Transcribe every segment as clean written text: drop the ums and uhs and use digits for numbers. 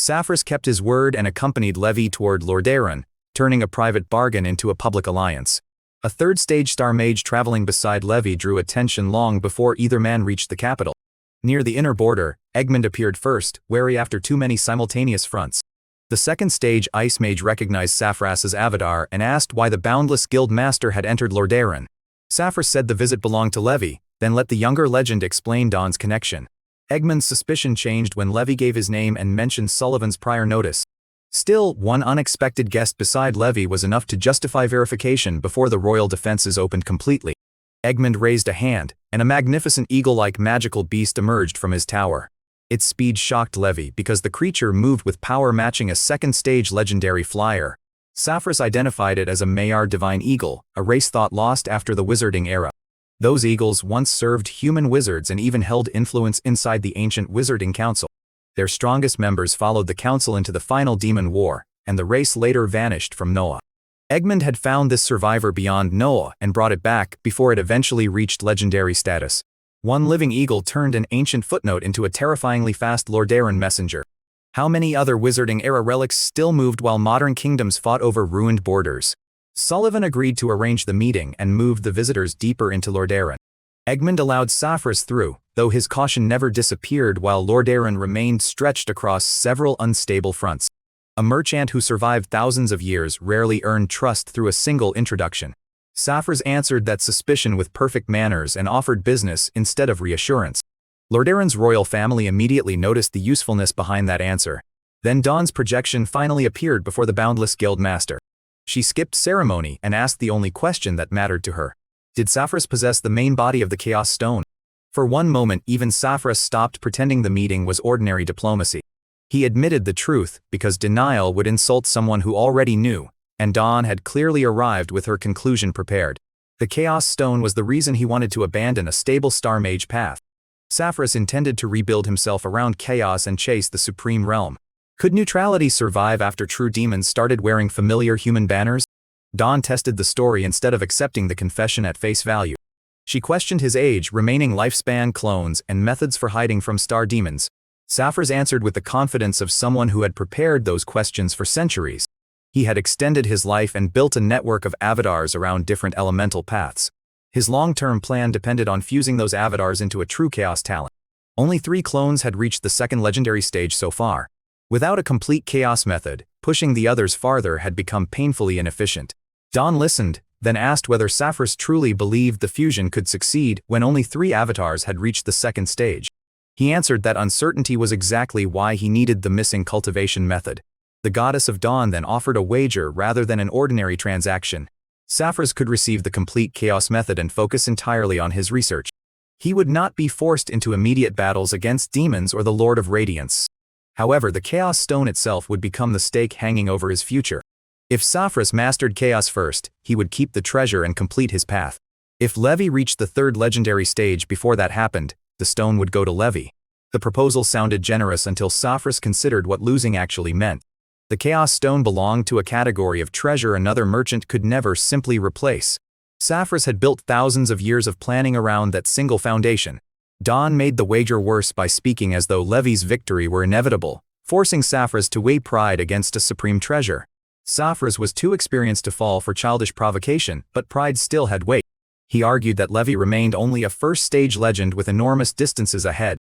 Saphras kept his word and accompanied Levi toward Lordaeron, turning a private bargain into a public alliance. A third-stage star mage traveling beside Levi drew attention long before either man reached the capital. Near the inner border, Egmond appeared first, wary after too many simultaneous fronts. The second-stage ice mage recognized Saphras's avatar and asked why the boundless guild master had entered Lordaeron. Saphras said the visit belonged to Levi, then let the younger legend explain Dawn's connection. Egmond's suspicion changed when Levi gave his name and mentioned Sullivan's prior notice. Still, one unexpected guest beside Levi was enough to justify verification before the royal defenses opened completely. Egmond raised a hand, and a magnificent eagle-like magical beast emerged from his tower. Its speed shocked Levi because the creature moved with power matching a second-stage legendary flyer. Saphras identified it as a Mayar divine eagle, a race thought lost after the wizarding era. Those eagles once served human wizards and even held influence inside the ancient wizarding council. Their strongest members followed the council into the final demon war, and the race later vanished from Noah. Egmond had found this survivor beyond Noah and brought it back before it eventually reached legendary status. One living eagle turned an ancient footnote into a terrifyingly fast Lordaeron messenger. How many other wizarding-era relics still moved while modern kingdoms fought over ruined borders? Sullivan agreed to arrange the meeting and moved the visitors deeper into Lordaeron. Egmond allowed Saphras through, though his caution never disappeared while Lordaeron remained stretched across several unstable fronts. A merchant who survived thousands of years rarely earned trust through a single introduction. Saphras answered that suspicion with perfect manners and offered business instead of reassurance. Lordaeron's royal family immediately noticed the usefulness behind that answer. Then Dawn's projection finally appeared before the boundless guild master. She skipped ceremony and asked the only question that mattered to her. Did Saphras possess the main body of the Chaos Stone? For one moment even Saphras stopped pretending the meeting was ordinary diplomacy. He admitted the truth because denial would insult someone who already knew, and Dawn had clearly arrived with her conclusion prepared. The Chaos Stone was the reason he wanted to abandon a stable star mage path. Saphras intended to rebuild himself around chaos and chase the supreme realm. Could neutrality survive after true demons started wearing familiar human banners? Dawn tested the story instead of accepting the confession at face value. She questioned his age, remaining lifespan, clones, and methods for hiding from star demons. Saphras answered with the confidence of someone who had prepared those questions for centuries. He had extended his life and built a network of avatars around different elemental paths. His long-term plan depended on fusing those avatars into a true chaos talent. Only 3 clones had reached the second legendary stage so far. Without a complete chaos method, pushing the others farther had become painfully inefficient. Dawn listened, then asked whether Saphras truly believed the fusion could succeed when only 3 avatars had reached the second stage. He answered that uncertainty was exactly why he needed the missing cultivation method. The goddess of dawn then offered a wager rather than an ordinary transaction. Saphras could receive the complete chaos method and focus entirely on his research. He would not be forced into immediate battles against demons or the Lord of Radiance. However, the Chaos Stone itself would become the stake hanging over his future. If Saphras mastered chaos first, he would keep the treasure and complete his path. If Levi reached the 3rd legendary stage before that happened, the stone would go to Levi. The proposal sounded generous until Saphras considered what losing actually meant. The Chaos Stone belonged to a category of treasure another merchant could never simply replace. Saphras had built thousands of years of planning around that single foundation. Dawn made the wager worse by speaking as though Levi's victory were inevitable, forcing Saphras to weigh pride against a supreme treasure. Saphras was too experienced to fall for childish provocation, but pride still had weight. He argued that Levi remained only a first-stage legend with enormous distances ahead.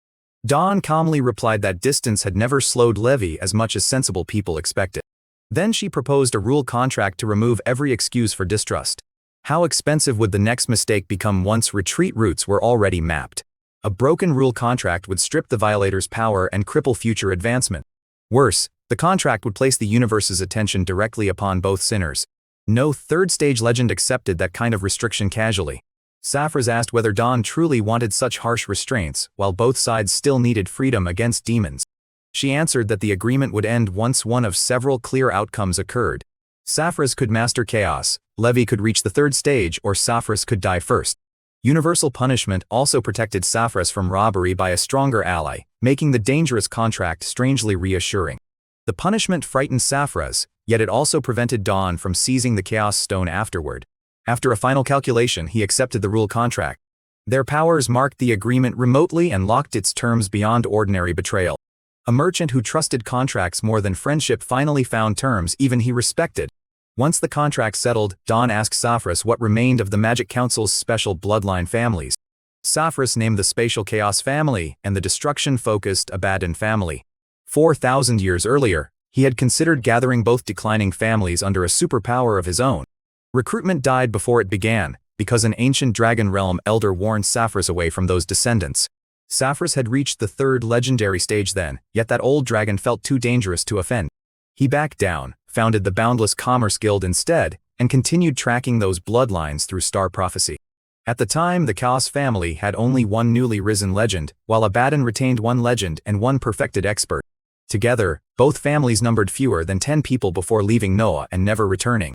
Dawn calmly replied that distance had never slowed Levi as much as sensible people expected. Then she proposed a rule contract to remove every excuse for distrust. How expensive would the next mistake become once retreat routes were already mapped? A broken rule contract would strip the violator's power and cripple future advancement. Worse, the contract would place the universe's attention directly upon both sinners. No 3rd-stage legend accepted that kind of restriction casually. Saphras asked whether Dawn truly wanted such harsh restraints, while both sides still needed freedom against demons. She answered that the agreement would end once one of several clear outcomes occurred. Saphras could master chaos, Levi could reach the 3rd stage, or Saphras could die first. Universal punishment also protected Saphras from robbery by a stronger ally, making the dangerous contract strangely reassuring. The punishment frightened Saphras, yet it also prevented Dawn from seizing the Chaos Stone afterward. After a final calculation, he accepted the rule contract. Their powers marked the agreement remotely and locked its terms beyond ordinary betrayal. A merchant who trusted contracts more than friendship finally found terms even he respected. Once the contract settled, Dawn asked Saphras what remained of the Magic Council's special bloodline families. Saphras named the Spatial Chaos family and the destruction-focused Abaddon family. 4,000 years earlier, he had considered gathering both declining families under a superpower of his own. Recruitment died before it began, because an ancient dragon realm elder warned Saphras away from those descendants. Saphras had reached the third legendary stage then, yet that old dragon felt too dangerous to offend. He backed down, founded the Boundless Commerce Guild instead, and continued tracking those bloodlines through star prophecy. At the time, the Chaos family had only one newly risen legend, while Abaddon retained one legend and one perfected expert. Together, both families numbered fewer than 10 people before leaving Noah and never returning.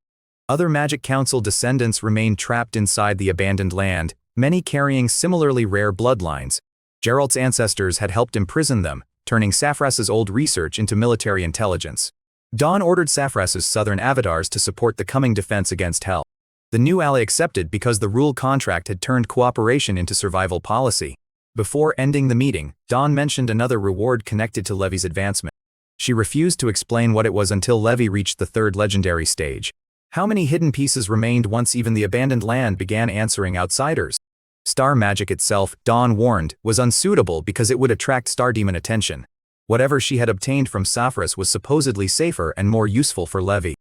Other Magic Council descendants remained trapped inside the abandoned land, many carrying similarly rare bloodlines. Geralt's ancestors had helped imprison them, turning Saphras's old research into military intelligence. Dawn ordered Saphras's southern avatars to support the coming defense against Hell. The new ally accepted because the rule contract had turned cooperation into survival policy. Before ending the meeting, Dawn mentioned another reward connected to Levi's advancement. She refused to explain what it was until Levi reached the third legendary stage. How many hidden pieces remained once even the abandoned land began answering outsiders? Star magic itself, Dawn warned, was unsuitable because it would attract star demon attention. Whatever she had obtained from Saphras was supposedly safer and more useful for Levi.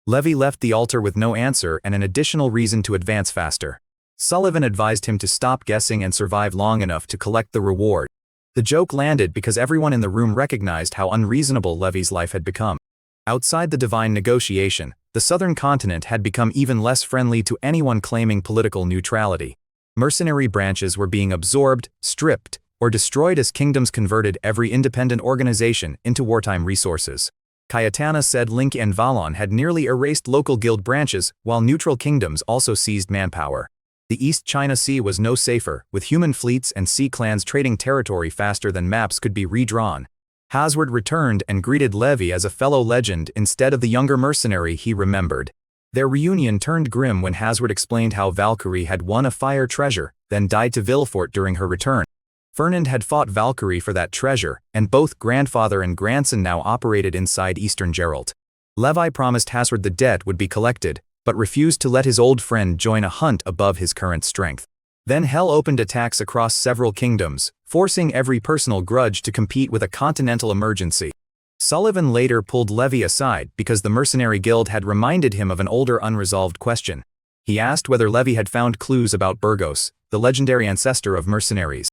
Levi left the altar with no answer and an additional reason to advance faster. Sullivan advised him to stop guessing and survive long enough to collect the reward. The joke landed because everyone in the room recognized how unreasonable Levi's life had become. Outside the divine negotiation, the southern continent had become even less friendly to anyone claiming political neutrality. Mercenary branches were being absorbed, stripped, or destroyed as kingdoms converted every independent organization into wartime resources. Cayetana said Link and Valon had nearly erased local guild branches, while neutral kingdoms also seized manpower. The East China Sea was no safer, with human fleets and sea clans trading territory faster than maps could be redrawn. Hasward returned and greeted Levi as a fellow legend instead of the younger mercenary he remembered. Their reunion turned grim when Hasward explained how Valkyrie had won a fire treasure, then died to Villefort during her return. Fernand had fought Valkyrie for that treasure, and both grandfather and grandson now operated inside Eastern Geralt. Levi promised Hasward the debt would be collected, but refused to let his old friend join a hunt above his current strength. Then Hell opened attacks across several kingdoms, forcing every personal grudge to compete with a continental emergency. Sullivan later pulled Levi aside because the mercenary guild had reminded him of an older unresolved question. He asked whether Levi had found clues about Burgos, the legendary ancestor of mercenaries.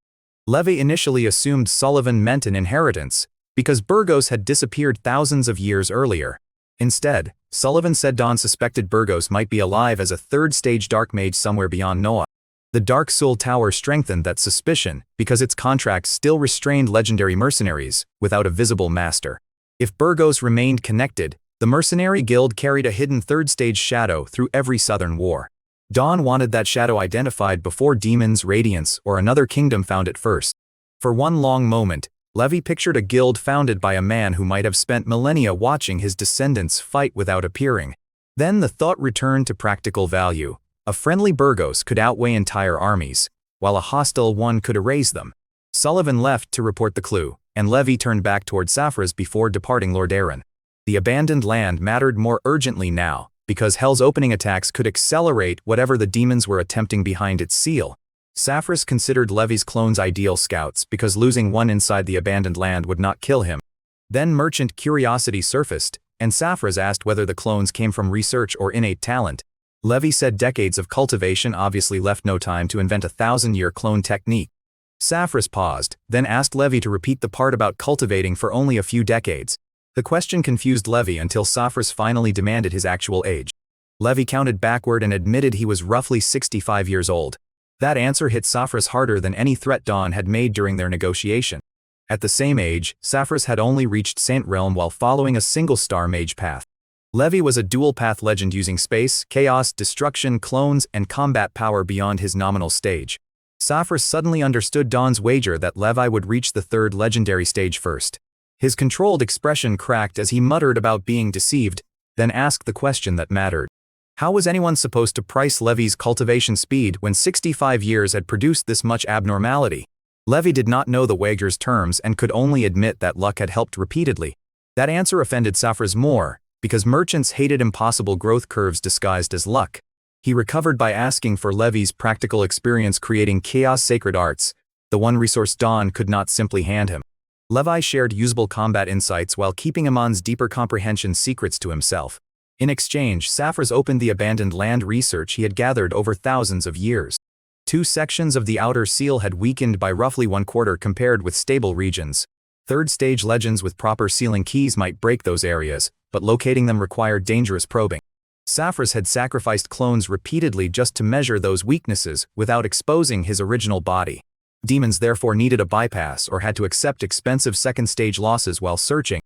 Levi initially assumed Sullivan meant an inheritance, because Burgos had disappeared thousands of years earlier. Instead, Sullivan said Dawn suspected Burgos might be alive as a third-stage dark mage somewhere beyond Noah. The Dark Soul Tower strengthened that suspicion because its contracts still restrained legendary mercenaries, without a visible master. If Burgos remained connected, the mercenary guild carried a hidden third-stage shadow through every southern war. Dawn wanted that shadow identified before demons, radiance, or another kingdom found it first. For one long moment, Levi pictured a guild founded by a man who might have spent millennia watching his descendants fight without appearing. Then the thought returned to practical value. A friendly Burgos could outweigh entire armies, while a hostile one could erase them. Sullivan left to report the clue, and Levi turned back toward Saphras before departing Lordaeron. The abandoned land mattered more urgently now, because Hell's opening attacks could accelerate whatever the demons were attempting behind its seal. Saphras considered Levi's clones ideal scouts because losing one inside the abandoned land would not kill him. Then merchant curiosity surfaced, and Saphras asked whether the clones came from research or innate talent. Levi said decades of cultivation obviously left no time to invent a 1,000-year clone technique. Saphras paused, then asked Levi to repeat the part about cultivating for only a few decades. The question confused Levi until Saphras finally demanded his actual age. Levi counted backward and admitted he was roughly 65 years old. That answer hit Saphras harder than any threat Dawn had made during their negotiation. At the same age, Saphras had only reached Saint Realm while following a single-star mage path. Levi was a dual-path legend using space, chaos, destruction, clones, and combat power beyond his nominal stage. Saphras suddenly understood Dawn's wager that Levi would reach the third legendary stage first. His controlled expression cracked as he muttered about being deceived, then asked the question that mattered. How was anyone supposed to price Levi's cultivation speed when 65 years had produced this much abnormality? Levi did not know the wager's terms and could only admit that luck had helped repeatedly. That answer offended Saphras more, because merchants hated impossible growth curves disguised as luck. He recovered by asking for Levi's practical experience creating chaos sacred arts, the one resource Dawn could not simply hand him. Levi shared usable combat insights while keeping Amon's deeper comprehension secrets to himself. In exchange, Saphras opened the abandoned land research he had gathered over thousands of years. 2 sections of the outer seal had weakened by roughly 1/4 compared with stable regions. Third-stage legends with proper sealing keys might break those areas, but locating them required dangerous probing. Saphras had sacrificed clones repeatedly just to measure those weaknesses without exposing his original body. Demons therefore needed a bypass or had to accept expensive second-stage losses while searching.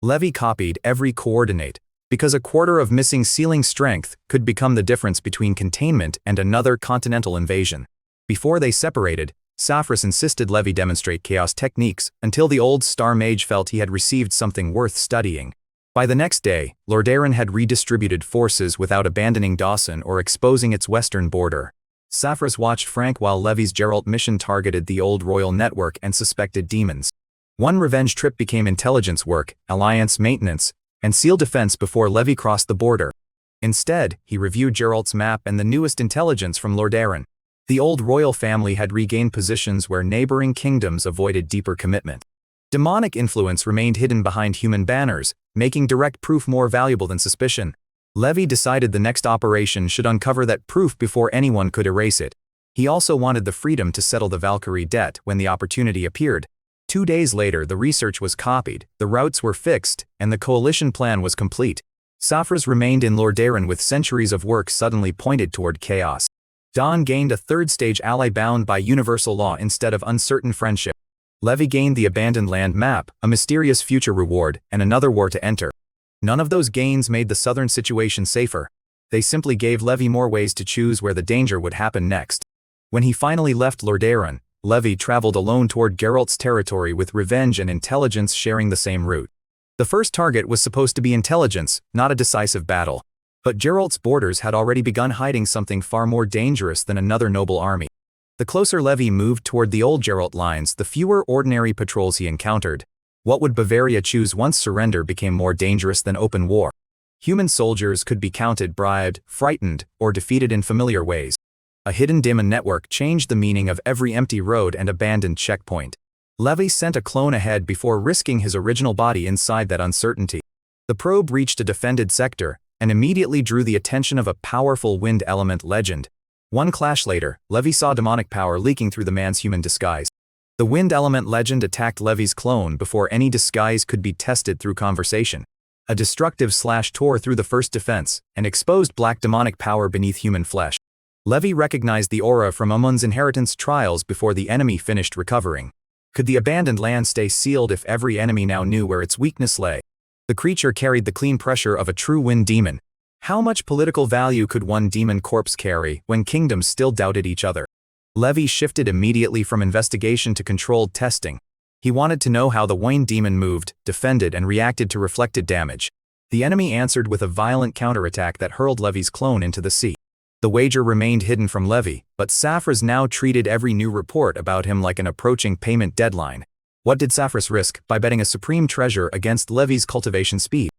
Levi copied every coordinate, because 1/4 of missing sealing strength could become the difference between containment and another continental invasion. Before they separated, Saphras insisted Levi demonstrate chaos techniques until the old star mage felt he had received something worth studying. By the next day, Lordaeron had redistributed forces without abandoning Dawson or exposing its western border. Saphras watched Frank while Levi's Geralt mission targeted the old royal network and suspected demons. One revenge trip became intelligence work, alliance maintenance, and seal defense before Levi crossed the border. Instead, he reviewed Geralt's map and the newest intelligence from Lordaeron. The old royal family had regained positions where neighboring kingdoms avoided deeper commitment. Demonic influence remained hidden behind human banners, making direct proof more valuable than suspicion. Levi decided the next operation should uncover that proof before anyone could erase it. He also wanted the freedom to settle the Valkyrie debt when the opportunity appeared. 2 days later, the research was copied, the routes were fixed, and the coalition plan was complete. Saphras remained in Lordaeron with centuries of work suddenly pointed toward chaos. Dawn gained a third-stage ally bound by universal law instead of uncertain friendship. Levi gained the abandoned land map, a mysterious future reward, and another war to enter. None of those gains made the southern situation safer. They simply gave Levi more ways to choose where the danger would happen next. When he finally left Lordaeron, Levi traveled alone toward Geralt's territory with revenge and intelligence sharing the same route. The first target was supposed to be intelligence, not a decisive battle. But Geralt's borders had already begun hiding something far more dangerous than another noble army. The closer Levi moved toward the old Geralt lines, the fewer ordinary patrols he encountered. What would Bavaria choose once surrender became more dangerous than open war? Human soldiers could be counted, bribed, frightened, or defeated in familiar ways. A hidden demon network changed the meaning of every empty road and abandoned checkpoint. Levi sent a clone ahead before risking his original body inside that uncertainty. The probe reached a defended sector, and immediately drew the attention of a powerful wind element legend. One clash later, Levi saw demonic power leaking through the man's human disguise. The wind element legend attacked Levi's clone before any disguise could be tested through conversation. A destructive slash tore through the first defense, and exposed black demonic power beneath human flesh. Levi recognized the aura from Amon's inheritance trials before the enemy finished recovering. Could the abandoned land stay sealed if every enemy now knew where its weakness lay? The creature carried the clean pressure of a true wind demon. How much political value could one demon corpse carry when kingdoms still doubted each other? Levi shifted immediately from investigation to controlled testing. He wanted to know how the wind demon moved, defended, and reacted to reflected damage. The enemy answered with a violent counterattack that hurled Levi's clone into the sea. The wager remained hidden from Levi, but Saphras now treated every new report about him like an approaching payment deadline. What did Saphras risk by betting a supreme treasure against Levi's cultivation speed?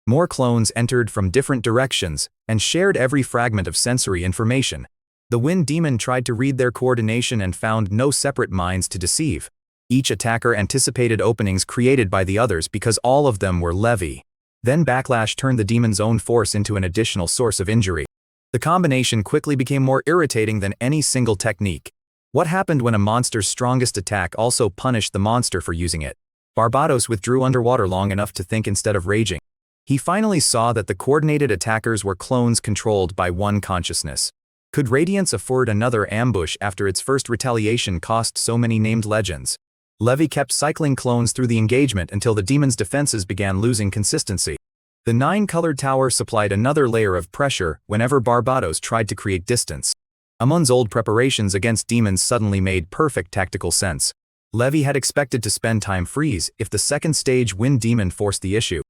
More clones entered from different directions and shared every fragment of sensory information. The wind demon tried to read their coordination and found no separate minds to deceive. Each attacker anticipated openings created by the others because all of them were Levi. Then backlash turned the demon's own force into an additional source of injury. The combination quickly became more irritating than any single technique. What happened when a monster's strongest attack also punished the monster for using it? Barbatos withdrew underwater long enough to think instead of raging. He finally saw that the coordinated attackers were clones controlled by one consciousness. Could Radiance afford another ambush after its first retaliation cost so many named legends? Levi kept cycling clones through the engagement until the demon's defenses began losing consistency. The 9-colored tower supplied another layer of pressure whenever Barbatos tried to create distance. Amon's old preparations against demons suddenly made perfect tactical sense. Levi had expected to spend time freeze if the second stage wind demon forced the issue.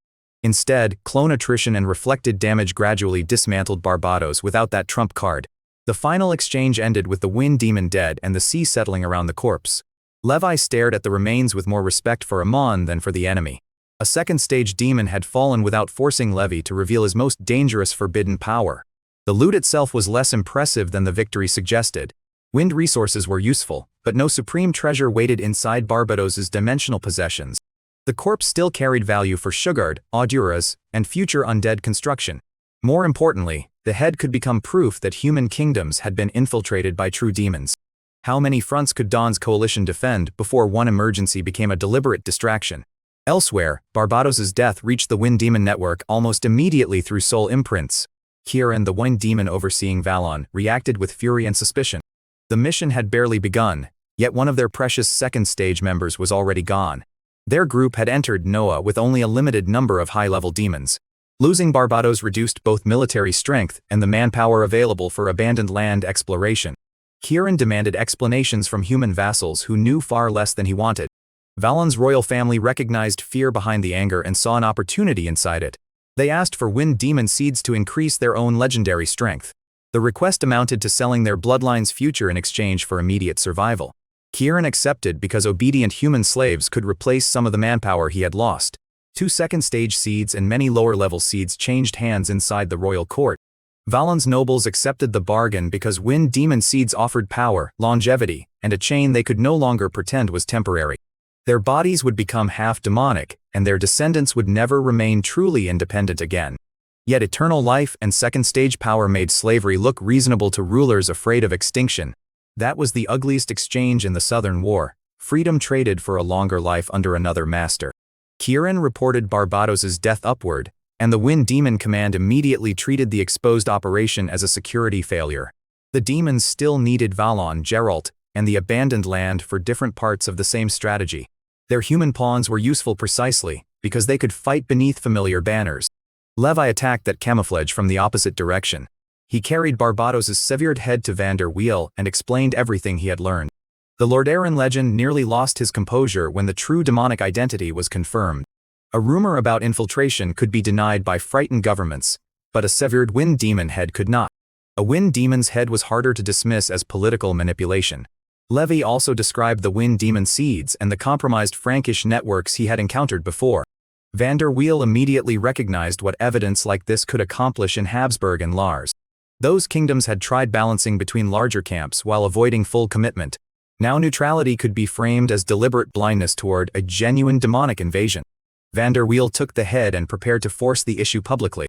Instead, clone attrition and reflected damage gradually dismantled Barbatos without that trump card. The final exchange ended with the wind demon dead and the sea settling around the corpse. Levi stared at the remains with more respect for Amon than for the enemy. A second-stage demon had fallen without forcing Levi to reveal his most dangerous forbidden power. The loot itself was less impressive than the victory suggested. Wind resources were useful, but no supreme treasure waited inside Barbados's dimensional possessions. The corpse still carried value for Sugard, Auduras, and future undead construction. More importantly, the head could become proof that human kingdoms had been infiltrated by true demons. How many fronts could Dawn's coalition defend before one emergency became a deliberate distraction? Elsewhere, Barbados's death reached the Wind Demon network almost immediately through soul imprints. Kieran, the Wind Demon overseeing Valon, reacted with fury and suspicion. The mission had barely begun, yet one of their precious second-stage members was already gone. Their group had entered Noah with only a limited number of high-level demons. Losing Barbados reduced both military strength and the manpower available for abandoned land exploration. Kieran demanded explanations from human vassals who knew far less than he wanted. Valon's royal family recognized fear behind the anger and saw an opportunity inside it. They asked for Wind Demon seeds to increase their own legendary strength. The request amounted to selling their bloodline's future in exchange for immediate survival. Kieran accepted because obedient human slaves could replace some of the manpower he had lost. 2 second-stage seeds and many lower-level seeds changed hands inside the royal court. Valon's nobles accepted the bargain because Wind Demon seeds offered power, longevity, and a chain they could no longer pretend was temporary. Their bodies would become half demonic, and their descendants would never remain truly independent again. Yet eternal life and second-stage power made slavery look reasonable to rulers afraid of extinction. That was the ugliest exchange in the Southern War, freedom traded for a longer life under another master. Kieran reported Barbados's death upward, and the Wind Demon Command immediately treated the exposed operation as a security failure. The demons still needed Valon, Geralt, and the abandoned land for different parts of the same strategy. Their human pawns were useful precisely because they could fight beneath familiar banners. Levi attacked that camouflage from the opposite direction. He carried Barbados's severed head to Vander Wheel and explained everything he had learned. The Lordaeron legend nearly lost his composure when the true demonic identity was confirmed. A rumor about infiltration could be denied by frightened governments, but a severed Wind Demon head could not. A Wind Demon's head was harder to dismiss as political manipulation. Levi also described the Wind Demon seeds and the compromised Frankish networks he had encountered before. Vander Wheel immediately recognized what evidence like this could accomplish in Habsburg and Lars. Those kingdoms had tried balancing between larger camps while avoiding full commitment. Now neutrality could be framed as deliberate blindness toward a genuine demonic invasion. Vander Wheel took the head and prepared to force the issue publicly.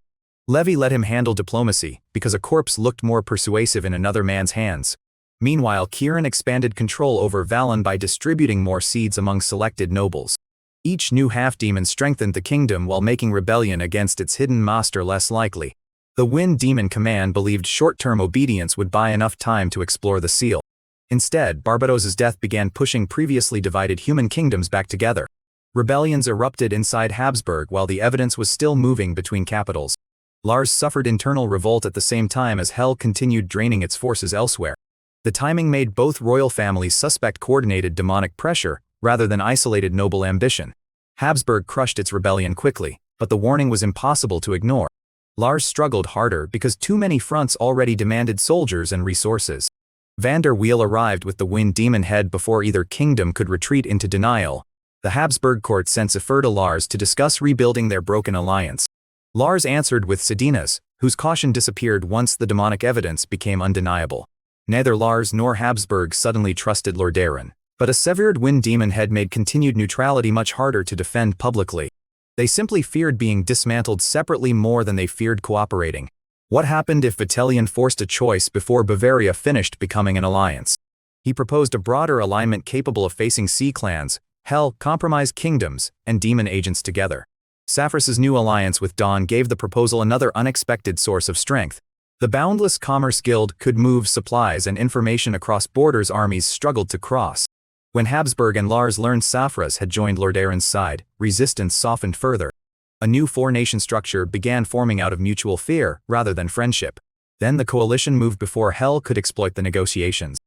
Levi let him handle diplomacy because a corpse looked more persuasive in another man's hands. Meanwhile, Kieran expanded control over Valon by distributing more seeds among selected nobles. Each new half-demon strengthened the kingdom while making rebellion against its hidden master less likely. The Wind Demon Command believed short-term obedience would buy enough time to explore the seal. Instead, Barbados's death began pushing previously divided human kingdoms back together. Rebellions erupted inside Habsburg while the evidence was still moving between capitals. Lars suffered internal revolt at the same time as Hell continued draining its forces elsewhere. The timing made both royal families suspect coordinated demonic pressure rather than isolated noble ambition. Habsburg crushed its rebellion quickly, but the warning was impossible to ignore. Lars struggled harder because too many fronts already demanded soldiers and resources. Vander Wheel arrived with the Wind Demon head before either kingdom could retreat into denial. The Habsburg court sent Zephyr to Lars to discuss rebuilding their broken alliance. Lars answered with Sedinas, whose caution disappeared once the demonic evidence became undeniable. Neither Lars nor Habsburg suddenly trusted Lordaeron, but a severed Wind Demon head made continued neutrality much harder to defend publicly. They simply feared being dismantled separately more than they feared cooperating. What happened if Vitellion forced a choice before Bavaria finished becoming an alliance? He proposed a broader alignment capable of facing sea clans, Hell, compromised kingdoms, and demon agents together. Saphris's new alliance with Dawn gave the proposal another unexpected source of strength. The Boundless Commerce Guild could move supplies and information across borders armies struggled to cross. When Habsburg and Lars learned Saphris had joined Lordaeron's side, resistance softened further. A new four-nation structure began forming out of mutual fear rather than friendship. Then the coalition moved before Hell could exploit the negotiations.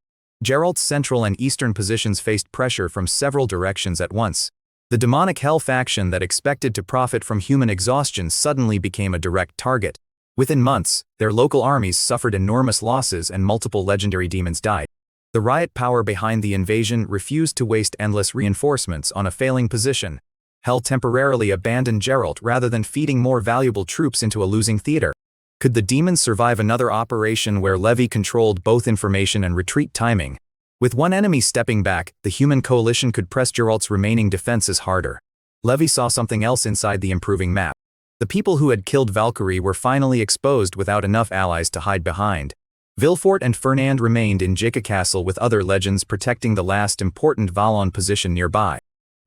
Geralt's central and eastern positions faced pressure from several directions at once. The demonic Hell faction that expected to profit from human exhaustion suddenly became a direct target. Within months, their local armies suffered enormous losses and multiple legendary demons died. The riot power behind the invasion refused to waste endless reinforcements on a failing position. Hell temporarily abandoned Geralt rather than feeding more valuable troops into a losing theater. Could the demons survive another operation where Levi controlled both information and retreat timing? With one enemy stepping back, the human coalition could press Geralt's remaining defenses harder. Levi saw something else inside the improving map. The people who had killed Valkyrie were finally exposed without enough allies to hide behind. Villefort and Fernand remained in Jaca Castle with other legends protecting the last important Vallon position nearby.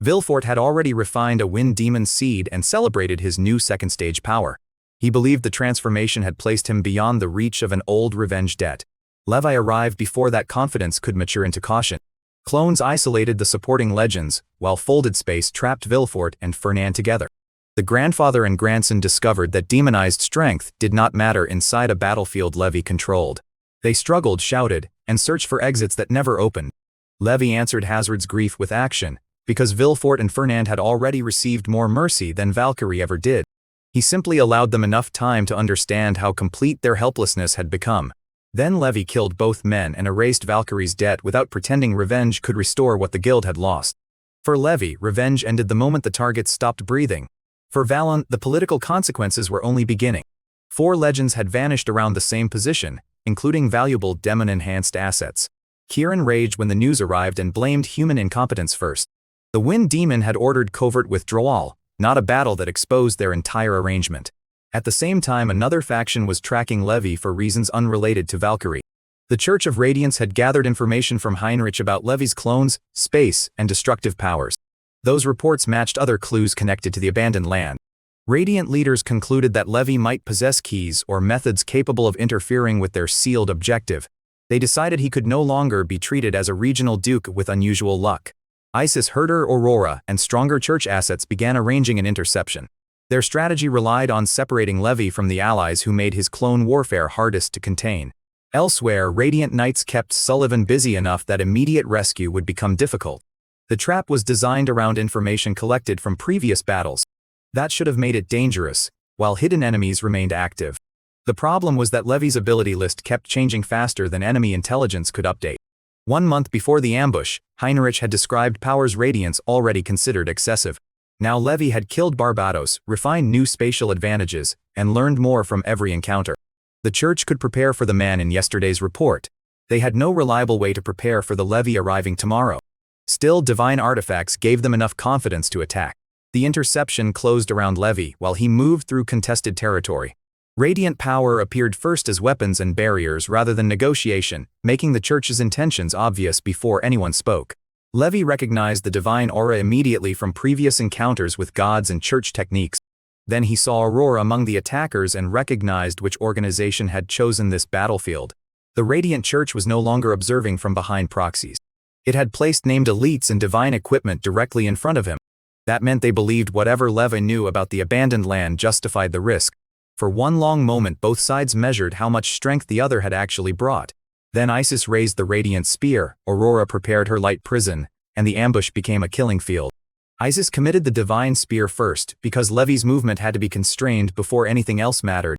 Villefort had already refined a wind demon seed and celebrated his new second-stage power. He believed the transformation had placed him beyond the reach of an old revenge debt. Levi arrived before that confidence could mature into caution. Clones isolated the supporting legends, while Folded Space trapped Villefort and Fernand together. The grandfather and grandson discovered that demonized strength did not matter inside a battlefield Levi controlled. They struggled, shouted, and searched for exits that never opened. Levi answered Hazard's grief with action, because Villefort and Fernand had already received more mercy than Valkyrie ever did. He simply allowed them enough time to understand how complete their helplessness had become. Then Levi killed both men and erased Valkyrie's debt without pretending revenge could restore what the guild had lost. For Levi, revenge ended the moment the targets stopped breathing. For Vallon, the political consequences were only beginning. 4 legends had vanished around the same position, including valuable demon-enhanced assets. Kieran raged when the news arrived and blamed human incompetence first. The Wind Demon had ordered covert withdrawal, not a battle that exposed their entire arrangement. At the same time, another faction was tracking Levi for reasons unrelated to Valkyrie. The Church of Radiance had gathered information from Heinrich about Levi's clones, space, and destructive powers. Those reports matched other clues connected to the abandoned land. Radiant leaders concluded that Levi might possess keys or methods capable of interfering with their sealed objective. They decided he could no longer be treated as a regional duke with unusual luck. Isis Herder Aurora and stronger church assets began arranging an interception. Their strategy relied on separating Levi from the allies who made his clone warfare hardest to contain. Elsewhere, Radiant Knights kept Sullivan busy enough that immediate rescue would become difficult. The trap was designed around information collected from previous battles. That should have made it dangerous, while hidden enemies remained active. The problem was that Levi's ability list kept changing faster than enemy intelligence could update. 1 month before the ambush, Heinrich had described powers Radiance already considered excessive. Now Levi had killed Barbatos, refined new spatial advantages, and learned more from every encounter. The Church could prepare for the man in yesterday's report. They had no reliable way to prepare for the Levi arriving tomorrow. Still, divine artifacts gave them enough confidence to attack. The interception closed around Levi while he moved through contested territory. Radiant power appeared first as weapons and barriers rather than negotiation, making the Church's intentions obvious before anyone spoke. Levi recognized the divine aura immediately from previous encounters with gods and Church techniques. Then he saw Aurora among the attackers and recognized which organization had chosen this battlefield. The Radiant Church was no longer observing from behind proxies. It had placed named elites and divine equipment directly in front of him. That meant they believed whatever Levi knew about the abandoned land justified the risk. For one long moment, both sides measured how much strength the other had actually brought. Then Isis raised the Radiant Spear, Aurora prepared her light prison, and the ambush became a killing field. Isis committed the divine spear first, because Levi's movement had to be constrained before anything else mattered.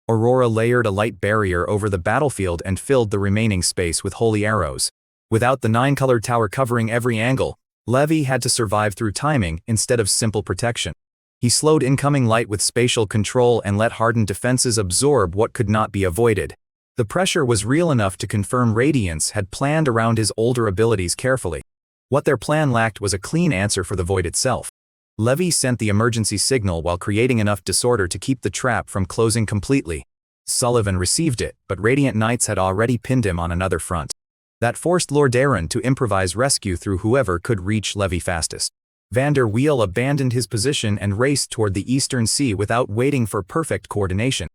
Aurora layered a light barrier over the battlefield and filled the remaining space with holy arrows. Without the 9-colored tower covering every angle, Levi had to survive through timing instead of simple protection. He slowed incoming light with spatial control and let hardened defenses absorb what could not be avoided. The pressure was real enough to confirm Radiance had planned around his older abilities carefully. What their plan lacked was a clean answer for the void itself. Levi sent the emergency signal while creating enough disorder to keep the trap from closing completely. Sullivan received it, but Radiant Knights had already pinned him on another front. That forced Lordaeron to improvise rescue through whoever could reach Levi fastest. Vander Wheel abandoned his position and raced toward the Eastern Sea without waiting for perfect coordination.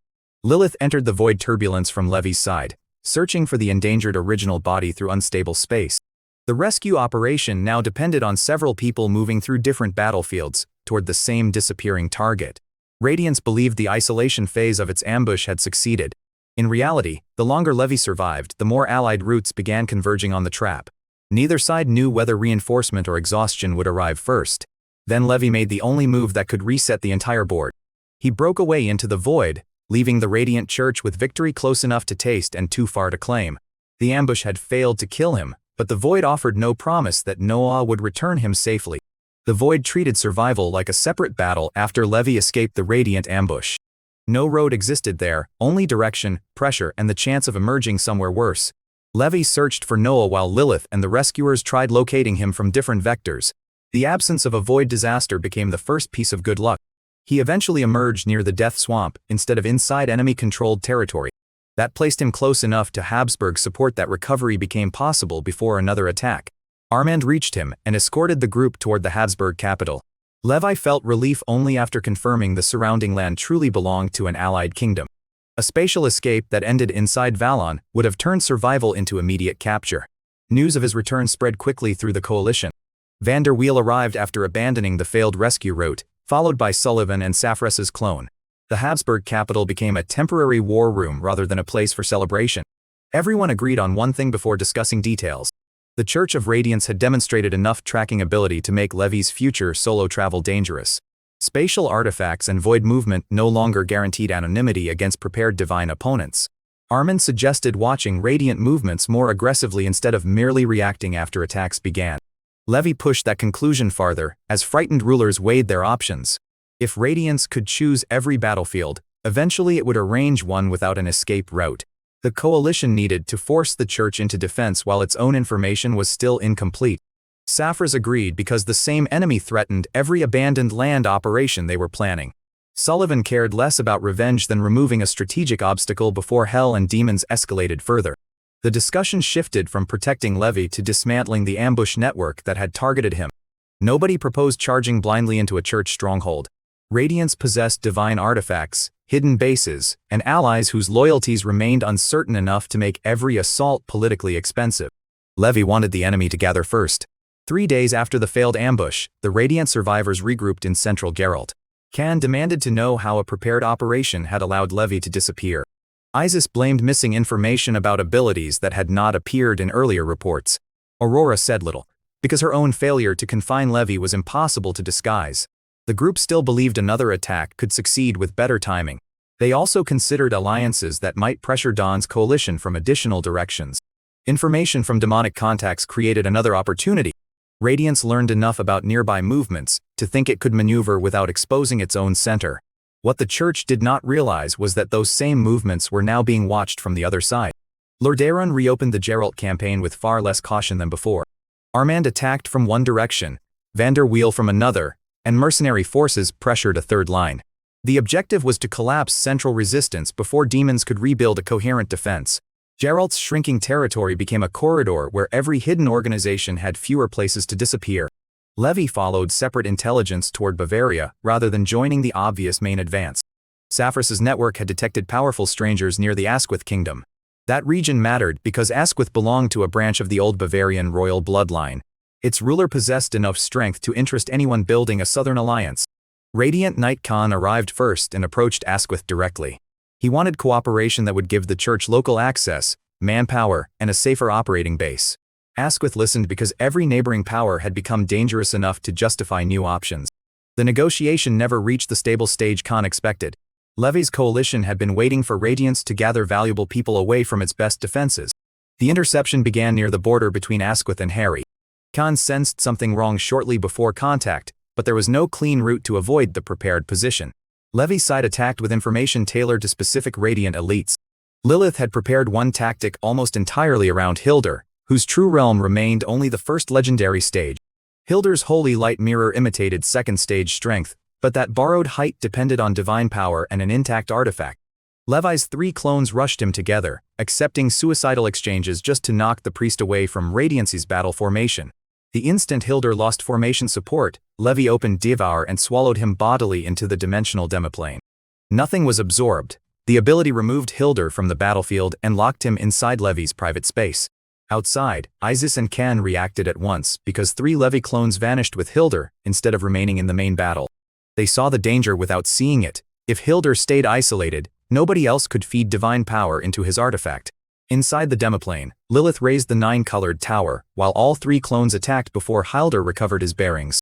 Lilith entered the void turbulence from Levi's side, searching for the endangered original body through unstable space. The rescue operation now depended on several people moving through different battlefields toward the same disappearing target. Radiance believed the isolation phase of its ambush had succeeded. In reality, the longer Levi survived, the more allied routes began converging on the trap. Neither side knew whether reinforcement or exhaustion would arrive first. Then Levi made the only move that could reset the entire board. He broke away into the void, leaving the Radiant Church with victory close enough to taste and too far to claim. The ambush had failed to kill him, but the Void offered no promise that Noah would return him safely. The Void treated survival like a separate battle after Levi escaped the Radiant ambush. No road existed there, only direction, pressure, and the chance of emerging somewhere worse. Levi searched for Noah while Lilith and the rescuers tried locating him from different vectors. The absence of a Void disaster became the first piece of good luck. He eventually emerged near the Death Swamp instead of inside enemy-controlled territory. That placed him close enough to Habsburg's support that recovery became possible before another attack. Armand reached him and escorted the group toward the Habsburg capital. Levi felt relief only after confirming the surrounding land truly belonged to an allied kingdom. A spatial escape that ended inside Valon would have turned survival into immediate capture. News of his return spread quickly through the coalition. Van der Weel arrived after abandoning the failed rescue route, followed by Sullivan and Saffres's clone. The Habsburg capital became a temporary war room rather than a place for celebration. Everyone agreed on one thing before discussing details. The Church of Radiance had demonstrated enough tracking ability to make Levi's future solo travel dangerous. Spatial artifacts and void movement no longer guaranteed anonymity against prepared divine opponents. Armand suggested watching Radiant movements more aggressively instead of merely reacting after attacks began. Levi pushed that conclusion farther, as frightened rulers weighed their options. If Radiance could choose every battlefield, eventually it would arrange one without an escape route. The coalition needed to force the church into defense while its own information was still incomplete. Saffres agreed because the same enemy threatened every abandoned land operation they were planning. Sullivan cared less about revenge than removing a strategic obstacle before hell and demons escalated further. The discussion shifted from protecting Levi to dismantling the ambush network that had targeted him. Nobody proposed charging blindly into a church stronghold. Radiance possessed divine artifacts, hidden bases, and allies whose loyalties remained uncertain enough to make every assault politically expensive. Levi wanted the enemy to gather first. 3 days after the failed ambush, the Radiant survivors regrouped in central Geralt. Khan demanded to know how a prepared operation had allowed Levi to disappear. Isis blamed missing information about abilities that had not appeared in earlier reports. Aurora said little, because her own failure to confine Levi was impossible to disguise. The group still believed another attack could succeed with better timing. They also considered alliances that might pressure Dawn's coalition from additional directions. Information from demonic contacts created another opportunity. Radiance learned enough about nearby movements to think it could maneuver without exposing its own center. What the church did not realize was that those same movements were now being watched from the other side. Lordaeron reopened the Geralt campaign with far less caution than before. Armand attacked from one direction, Van der Weel from another, and mercenary forces pressured a third line. The objective was to collapse central resistance before demons could rebuild a coherent defense. Geralt's shrinking territory became a corridor where every hidden organization had fewer places to disappear. Levi followed separate intelligence toward Bavaria rather than joining the obvious main advance. Saffres's network had detected powerful strangers near the Asquith kingdom. That region mattered because Asquith belonged to a branch of the old Bavarian royal bloodline. Its ruler possessed enough strength to interest anyone building a southern alliance. Radiant Knight Khan arrived first and approached Asquith directly. He wanted cooperation that would give the church local access, manpower, and a safer operating base. Asquith listened because every neighboring power had become dangerous enough to justify new options. The negotiation never reached the stable stage Khan expected. Levi's coalition had been waiting for Radiance to gather valuable people away from its best defenses. The interception began near the border between Asquith and Harry. Khan sensed something wrong shortly before contact, but there was no clean route to avoid the prepared position. Levi's side attacked with information tailored to specific Radiant elites. Lilith had prepared one tactic almost entirely around Hildur, whose true realm remained only the first legendary stage. Hildur's holy light mirror imitated second stage strength, but that borrowed height depended on divine power and an intact artifact. Levi's 3 clones rushed him together, accepting suicidal exchanges just to knock the priest away from Radiance's battle formation. The instant Hildur lost formation support, Levi opened Devour and swallowed him bodily into the dimensional demiplane. Nothing was absorbed. The ability removed Hildur from the battlefield and locked him inside Levi's private space. Outside, Isis and Khan reacted at once because 3 Levi clones vanished with Hildur instead of remaining in the main battle. They saw the danger without seeing it. If Hildur stayed isolated, nobody else could feed divine power into his artifact. Inside the demiplane, Lilith raised the 9-colored tower, while all 3 clones attacked before Hildur recovered his bearings.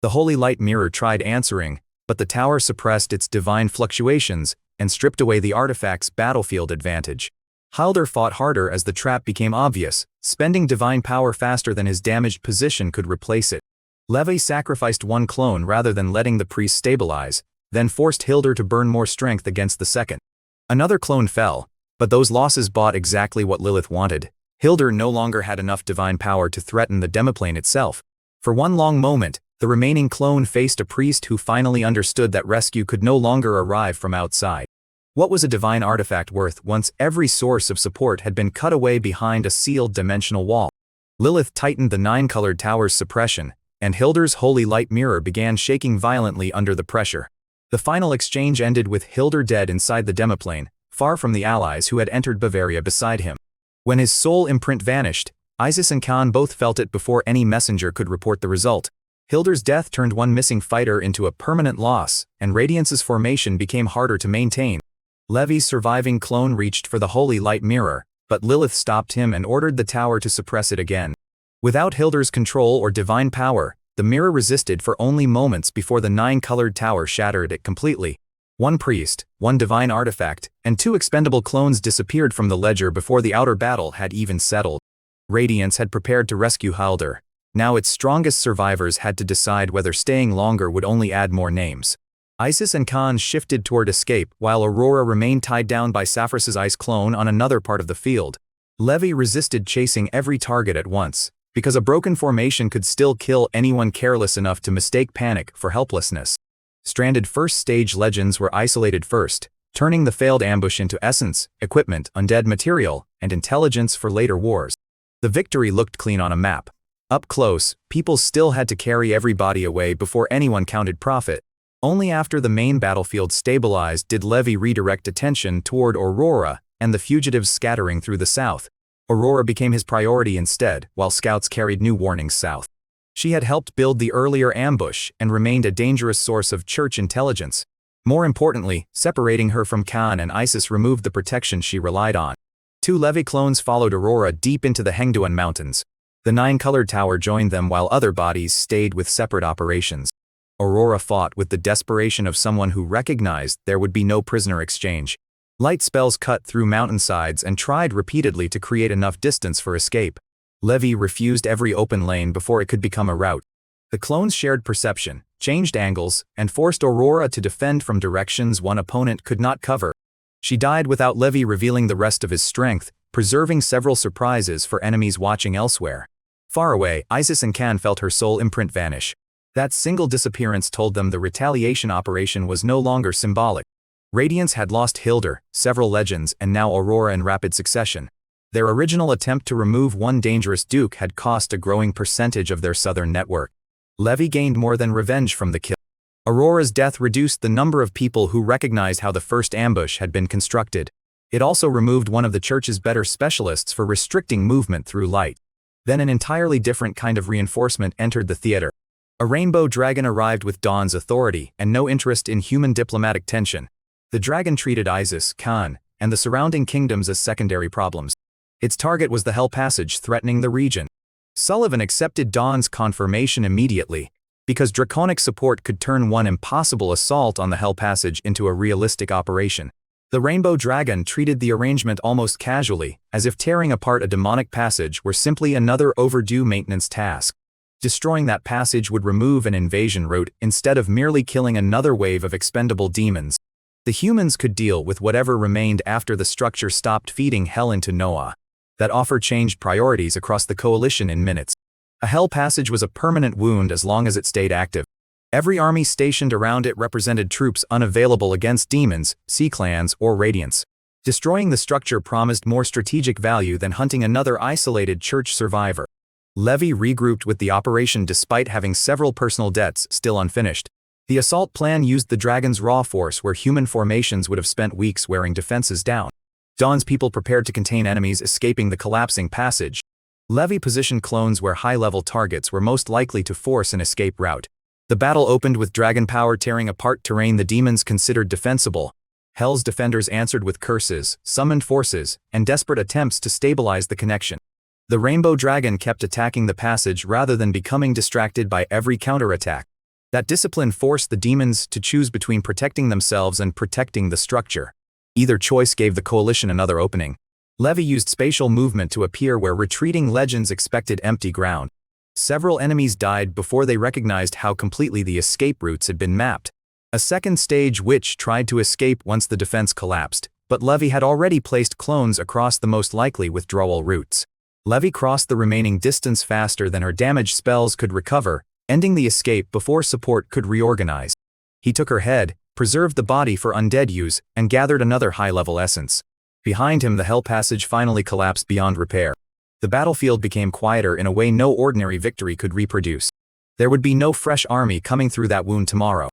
The holy light mirror tried answering, but the tower suppressed its divine fluctuations and stripped away the artifact's battlefield advantage. Hildur fought harder as the trap became obvious, spending divine power faster than his damaged position could replace it. Levi sacrificed one clone rather than letting the priest stabilize, then forced Hildur to burn more strength against the second. Another clone fell, but those losses bought exactly what Lilith wanted. Hildur no longer had enough divine power to threaten the demiplane itself. For one long moment, the remaining clone faced a priest who finally understood that rescue could no longer arrive from outside. What was a divine artifact worth once every source of support had been cut away behind a sealed dimensional wall? Lilith tightened the 9-colored tower's suppression, and Hildur's holy light mirror began shaking violently under the pressure. The final exchange ended with Hildur dead inside the demiplane, far from the allies who had entered Bavaria beside him. When his soul imprint vanished, Isis and Khan both felt it before any messenger could report the result. Hildur's death turned one missing fighter into a permanent loss, and Radiance's formation became harder to maintain. Levi's surviving clone reached for the holy light mirror, but Lilith stopped him and ordered the tower to suppress it again. Without Hildur's control or divine power, the mirror resisted for only moments before the 9-colored tower shattered it completely. One priest, one divine artifact, and 2 expendable clones disappeared from the ledger before the outer battle had even settled. Radiance had prepared to rescue Hildur. Now its strongest survivors had to decide whether staying longer would only add more names. Isis and Khan shifted toward escape while Aurora remained tied down by Saphris's ice clone on another part of the field. Levi resisted chasing every target at once, because a broken formation could still kill anyone careless enough to mistake panic for helplessness. Stranded first-stage legends were isolated first, turning the failed ambush into essence, equipment, undead material, and intelligence for later wars. The victory looked clean on a map. Up close, people still had to carry everybody away before anyone counted profit. Only after the main battlefield stabilized did Levi redirect attention toward Aurora and the fugitives scattering through the south. Aurora became his priority instead, while scouts carried new warnings south. She had helped build the earlier ambush and remained a dangerous source of church intelligence. More importantly, separating her from Khan and Isis removed the protection she relied on. 2 Levi clones followed Aurora deep into the Hengduan Mountains. The 9-colored tower joined them while other bodies stayed with separate operations. Aurora fought with the desperation of someone who recognized there would be no prisoner exchange. Light spells cut through mountainsides and tried repeatedly to create enough distance for escape. Levi refused every open lane before it could become a rout. The clones shared perception, changed angles, and forced Aurora to defend from directions one opponent could not cover. She died without Levi revealing the rest of his strength, preserving several surprises for enemies watching elsewhere. Far away, Isis and Khan felt her soul imprint vanish. That single disappearance told them the retaliation operation was no longer symbolic. Radiance had lost Hildur, several legends, and now Aurora in rapid succession. Their original attempt to remove one dangerous duke had cost a growing percentage of their southern network. Levi gained more than revenge from the kill. Aurora's death reduced the number of people who recognized how the first ambush had been constructed. It also removed one of the church's better specialists for restricting movement through light. Then an entirely different kind of reinforcement entered the theater. A rainbow dragon arrived with Dawn's authority and no interest in human diplomatic tension. The dragon treated Isis, Khan, and the surrounding kingdoms as secondary problems. Its target was the Hell Passage threatening the region. Sullivan accepted Dawn's confirmation immediately, because draconic support could turn one impossible assault on the Hell Passage into a realistic operation. The Rainbow Dragon treated the arrangement almost casually, as if tearing apart a demonic passage were simply another overdue maintenance task. Destroying that passage would remove an invasion route instead of merely killing another wave of expendable demons. The humans could deal with whatever remained after the structure stopped feeding hell into Noah. That offer changed priorities across the coalition in minutes. A hell passage was a permanent wound as long as it stayed active. Every army stationed around it represented troops unavailable against demons, sea clans, or radiance. Destroying the structure promised more strategic value than hunting another isolated church survivor. Levi regrouped with the operation despite having several personal debts still unfinished. The assault plan used the dragon's raw force where human formations would have spent weeks wearing defenses down. Dawn's people prepared to contain enemies escaping the collapsing passage. Levi positioned clones where high-level targets were most likely to force an escape route. The battle opened with dragon power tearing apart terrain the demons considered defensible. Hell's defenders answered with curses, summoned forces, and desperate attempts to stabilize the connection. The Rainbow Dragon kept attacking the passage rather than becoming distracted by every counterattack. That discipline forced the demons to choose between protecting themselves and protecting the structure. Either choice gave the coalition another opening. Levi used spatial movement to appear where retreating legends expected empty ground. Several enemies died before they recognized how completely the escape routes had been mapped. A second stage witch tried to escape once the defense collapsed, but Levi had already placed clones across the most likely withdrawal routes. Levi crossed the remaining distance faster than her damaged spells could recover, ending the escape before support could reorganize. He took her head, preserved the body for undead use, and gathered another high-level essence. Behind him, the Hell Passage finally collapsed beyond repair. The battlefield became quieter in a way no ordinary victory could reproduce. There would be no fresh army coming through that wound tomorrow.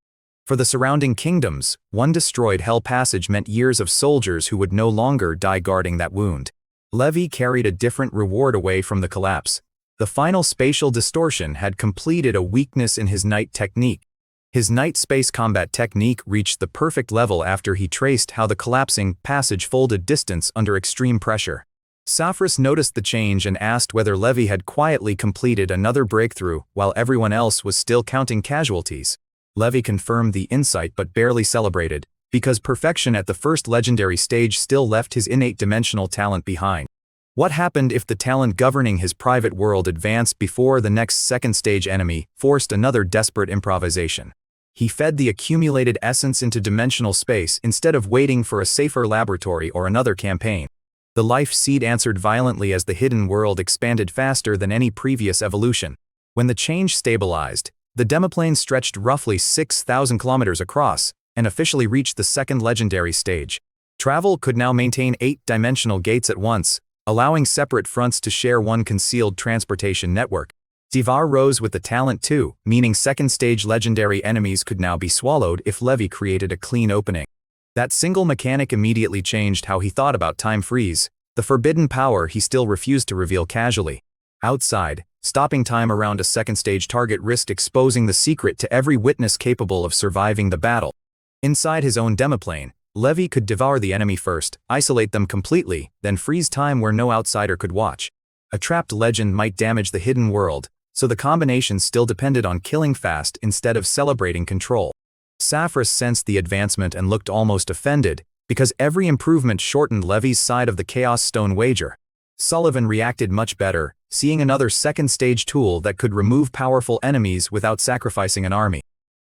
For the surrounding kingdoms, one destroyed Hell Passage meant years of soldiers who would no longer die guarding that wound. Levi carried a different reward away from the collapse. The final spatial distortion had completed a weakness in his night technique. His night space combat technique reached the perfect level after he traced how the collapsing passage folded distance under extreme pressure. Saphras noticed the change and asked whether Levi had quietly completed another breakthrough while everyone else was still counting casualties. Levi confirmed the insight but barely celebrated, because perfection at the first legendary stage still left his innate dimensional talent behind. What happened if the talent governing his private world advanced before the next second stage enemy forced another desperate improvisation? He fed the accumulated essence into dimensional space instead of waiting for a safer laboratory or another campaign. The life seed answered violently as the hidden world expanded faster than any previous evolution. When the change stabilized, the demoplane stretched roughly 6,000 kilometers across and officially reached the second legendary stage. Travel could now maintain 8-dimensional gates at once, allowing separate fronts to share one concealed transportation network. Devour rose with the talent too, meaning second stage legendary enemies could now be swallowed if Levi created a clean opening. That single mechanic immediately changed how he thought about time freeze, the forbidden power he still refused to reveal casually. Outside, stopping time around a second stage target risked exposing the secret to every witness capable of surviving the battle. Inside his own demoplane, Levi could devour the enemy first, isolate them completely, then freeze time where no outsider could watch. A trapped legend might damage the hidden world, so the combination still depended on killing fast instead of celebrating control. Saphras sensed the advancement and looked almost offended, because every improvement shortened Levi's side of the Chaos Stone wager. Sullivan reacted much better, seeing another second stage tool that could remove powerful enemies without sacrificing an army.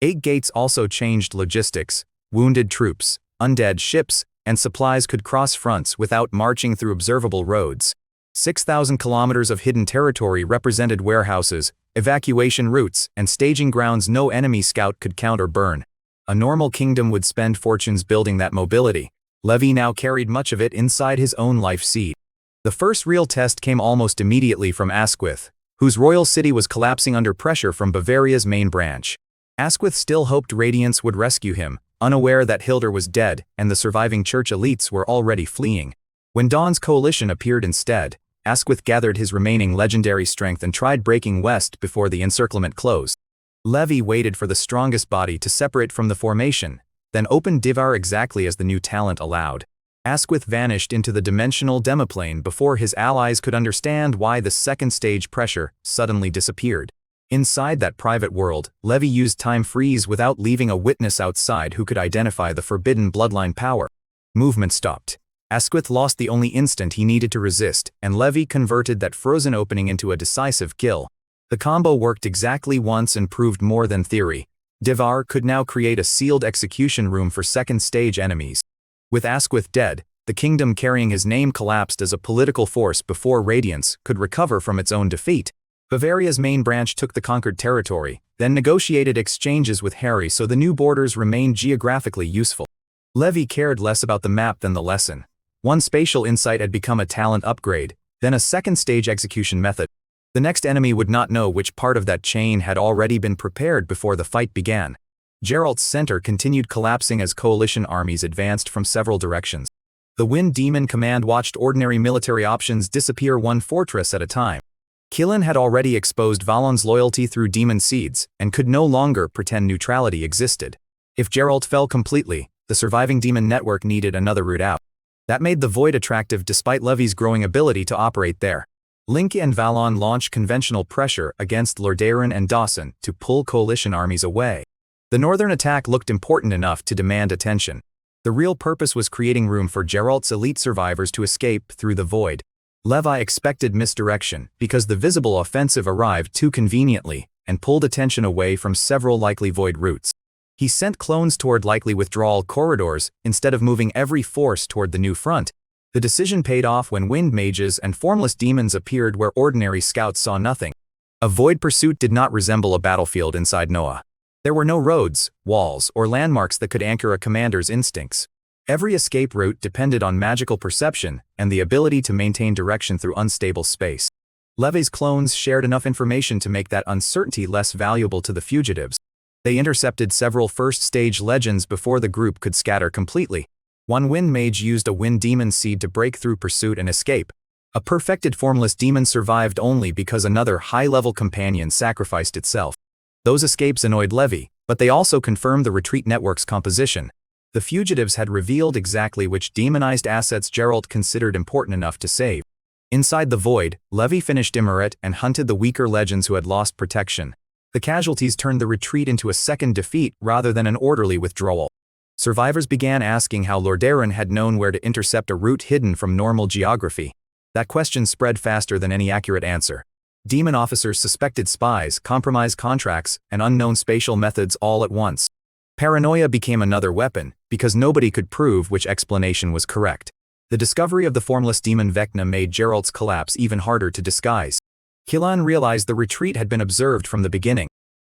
8 gates also changed logistics. Wounded troops, undead ships, and supplies could cross fronts without marching through observable roads. 6,000 kilometers of hidden territory represented warehouses, evacuation routes, and staging grounds no enemy scout could count or burn. A normal kingdom would spend fortunes building that mobility. Levi now carried much of it inside his own life seed. The first real test came almost immediately from Asquith, whose royal city was collapsing under pressure from Bavaria's main branch. Asquith still hoped Radiance would rescue him, unaware that Hildur was dead and the surviving church elites were already fleeing. When Dawn's coalition appeared instead, Asquith gathered his remaining legendary strength and tried breaking west before the encirclement closed. Levi waited for the strongest body to separate from the formation, then opened Devour exactly as the new talent allowed. Asquith vanished into the dimensional demoplane before his allies could understand why the second stage pressure suddenly disappeared. Inside that private world, Levi used time freeze without leaving a witness outside who could identify the forbidden bloodline power. Movement stopped. Asquith lost the only instant he needed to resist, and Levi converted that frozen opening into a decisive kill. The combo worked exactly once and proved more than theory. Devour could now create a sealed execution room for second stage enemies. With Asquith dead, the kingdom carrying his name collapsed as a political force before Radiance could recover from its own defeat. Bavaria's main branch took the conquered territory, then negotiated exchanges with Harry so the new borders remained geographically useful. Levi cared less about the map than the lesson. One spatial insight had become a talent upgrade, then a second stage execution method. The next enemy would not know which part of that chain had already been prepared before the fight began. Geralt's center continued collapsing as coalition armies advanced from several directions. The Wind Demon Command watched ordinary military options disappear one fortress at a time. Killen had already exposed Valon's loyalty through demon seeds, and could no longer pretend neutrality existed. If Geralt fell completely, the surviving demon network needed another route out. That made the Void attractive despite Levi's growing ability to operate there. Link and Valon launched conventional pressure against Lordaeron and Dawson to pull coalition armies away. The northern attack looked important enough to demand attention. The real purpose was creating room for Geralt's elite survivors to escape through the void. Levi expected misdirection because the visible offensive arrived too conveniently and pulled attention away from several likely void routes. He sent clones toward likely withdrawal corridors instead of moving every force toward the new front. The decision paid off when wind mages and formless demons appeared where ordinary scouts saw nothing. A void pursuit did not resemble a battlefield inside Noah. There were no roads, walls, or landmarks that could anchor a commander's instincts. Every escape route depended on magical perception and the ability to maintain direction through unstable space. Levi's clones shared enough information to make that uncertainty less valuable to the fugitives. They intercepted several first-stage legends before the group could scatter completely. One wind mage used a wind demon seed to break through pursuit and escape. A perfected formless demon survived only because another high-level companion sacrificed itself. Those escapes annoyed Levi, but they also confirmed the retreat network's composition. The fugitives had revealed exactly which demonized assets Geralt considered important enough to save. Inside the void, Levi finished Immaret and hunted the weaker legends who had lost protection. The casualties turned the retreat into a second defeat rather than an orderly withdrawal. Survivors began asking how Lordaeron had known where to intercept a route hidden from normal geography. That question spread faster than any accurate answer. Demon officers suspected spies, compromised contracts, and unknown spatial methods all at once. Paranoia became another weapon, because nobody could prove which explanation was correct. The discovery of the formless demon Vecna made Geralt's collapse even harder to disguise. Killan realized the retreat had been observed from the beginning.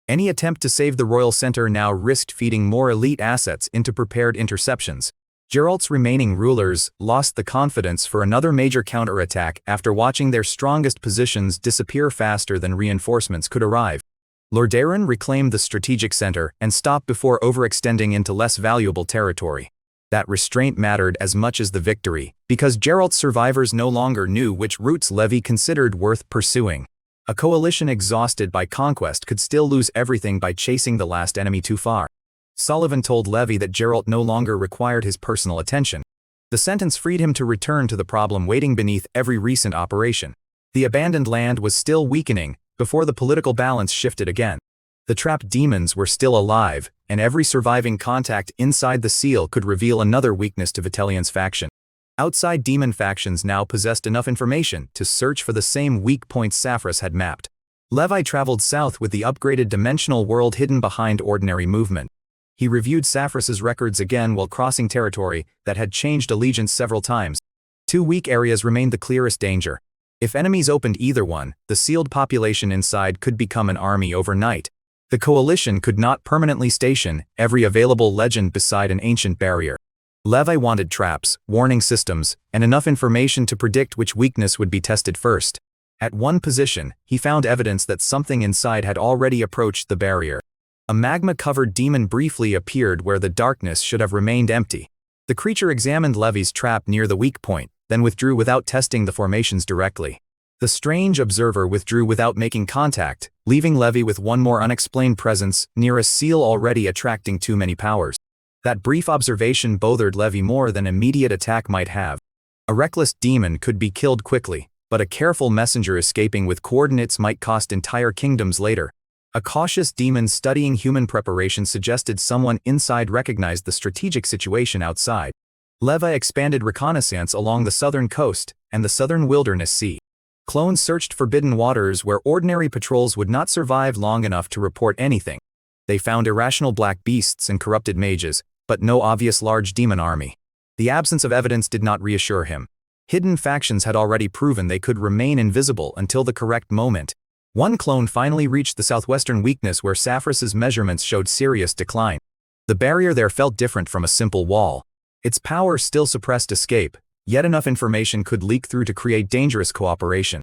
Any attempt to save the Royal Center now risked feeding more elite assets into prepared interceptions. Geralt's remaining rulers lost the confidence for another major counterattack after watching their strongest positions disappear faster than reinforcements could arrive. Lordaeron reclaimed the strategic center and stopped before overextending into less valuable territory. That restraint mattered as much as the victory, because Geralt's survivors no longer knew which routes Levi considered worth pursuing. A coalition exhausted by conquest could still lose everything by chasing the last enemy too far. Sullivan told Levi that Geralt no longer required his personal attention. The sentence freed him to return to the problem waiting beneath every recent operation. The abandoned land was still weakening before the political balance shifted again. The trapped demons were still alive, and every surviving contact inside the seal could reveal another weakness to Vitellion's faction. Outside demon factions now possessed enough information to search for the same weak points Saphras had mapped. Levi traveled south with the upgraded dimensional world hidden behind ordinary movement. He reviewed Saphras's records again while crossing territory that had changed allegiance several times. Two weak areas remained the clearest danger. If enemies opened either one, the sealed population inside could become an army overnight. The coalition could not permanently station every available legend beside an ancient barrier. Levi wanted traps, warning systems, and enough information to predict which weakness would be tested first. At one position, he found evidence that something inside had already approached the barrier. A magma-covered demon briefly appeared where the darkness should have remained empty. The creature examined Levi's trap near the weak point, then withdrew without testing the formations directly. The strange observer withdrew without making contact, leaving Levi with one more unexplained presence near a seal already attracting too many powers. That brief observation bothered Levi more than immediate attack might have. A reckless demon could be killed quickly, but a careful messenger escaping with coordinates might cost entire kingdoms later. A cautious demon studying human preparation suggested someone inside recognized the strategic situation outside. Levi expanded reconnaissance along the southern coast and the southern wilderness sea. Clones searched forbidden waters where ordinary patrols would not survive long enough to report anything. They found irrational black beasts and corrupted mages, but no obvious large demon army. The absence of evidence did not reassure him. Hidden factions had already proven they could remain invisible until the correct moment. One clone finally reached the southwestern weakness where Saphras's measurements showed serious decline. The barrier there felt different from a simple wall. Its power still suppressed escape, yet enough information could leak through to create dangerous cooperation.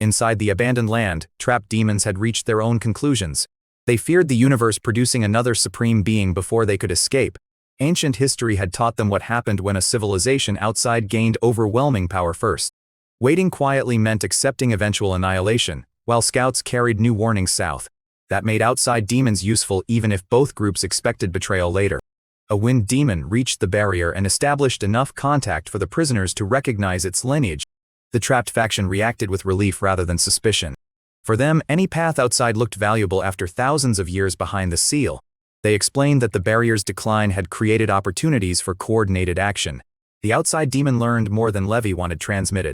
Inside the abandoned land, trapped demons had reached their own conclusions. They feared the universe producing another supreme being before they could escape. Ancient history had taught them what happened when a civilization outside gained overwhelming power first. Waiting quietly meant accepting eventual annihilation, while scouts carried new warnings south. That made outside demons useful even if both groups expected betrayal later. A wind demon reached the barrier and established enough contact for the prisoners to recognize its lineage. The trapped faction reacted with relief rather than suspicion. For them, any path outside looked valuable after thousands of years behind the seal. They explained that the barrier's decline had created opportunities for coordinated action. The outside demon learned more than Levi wanted transmitted.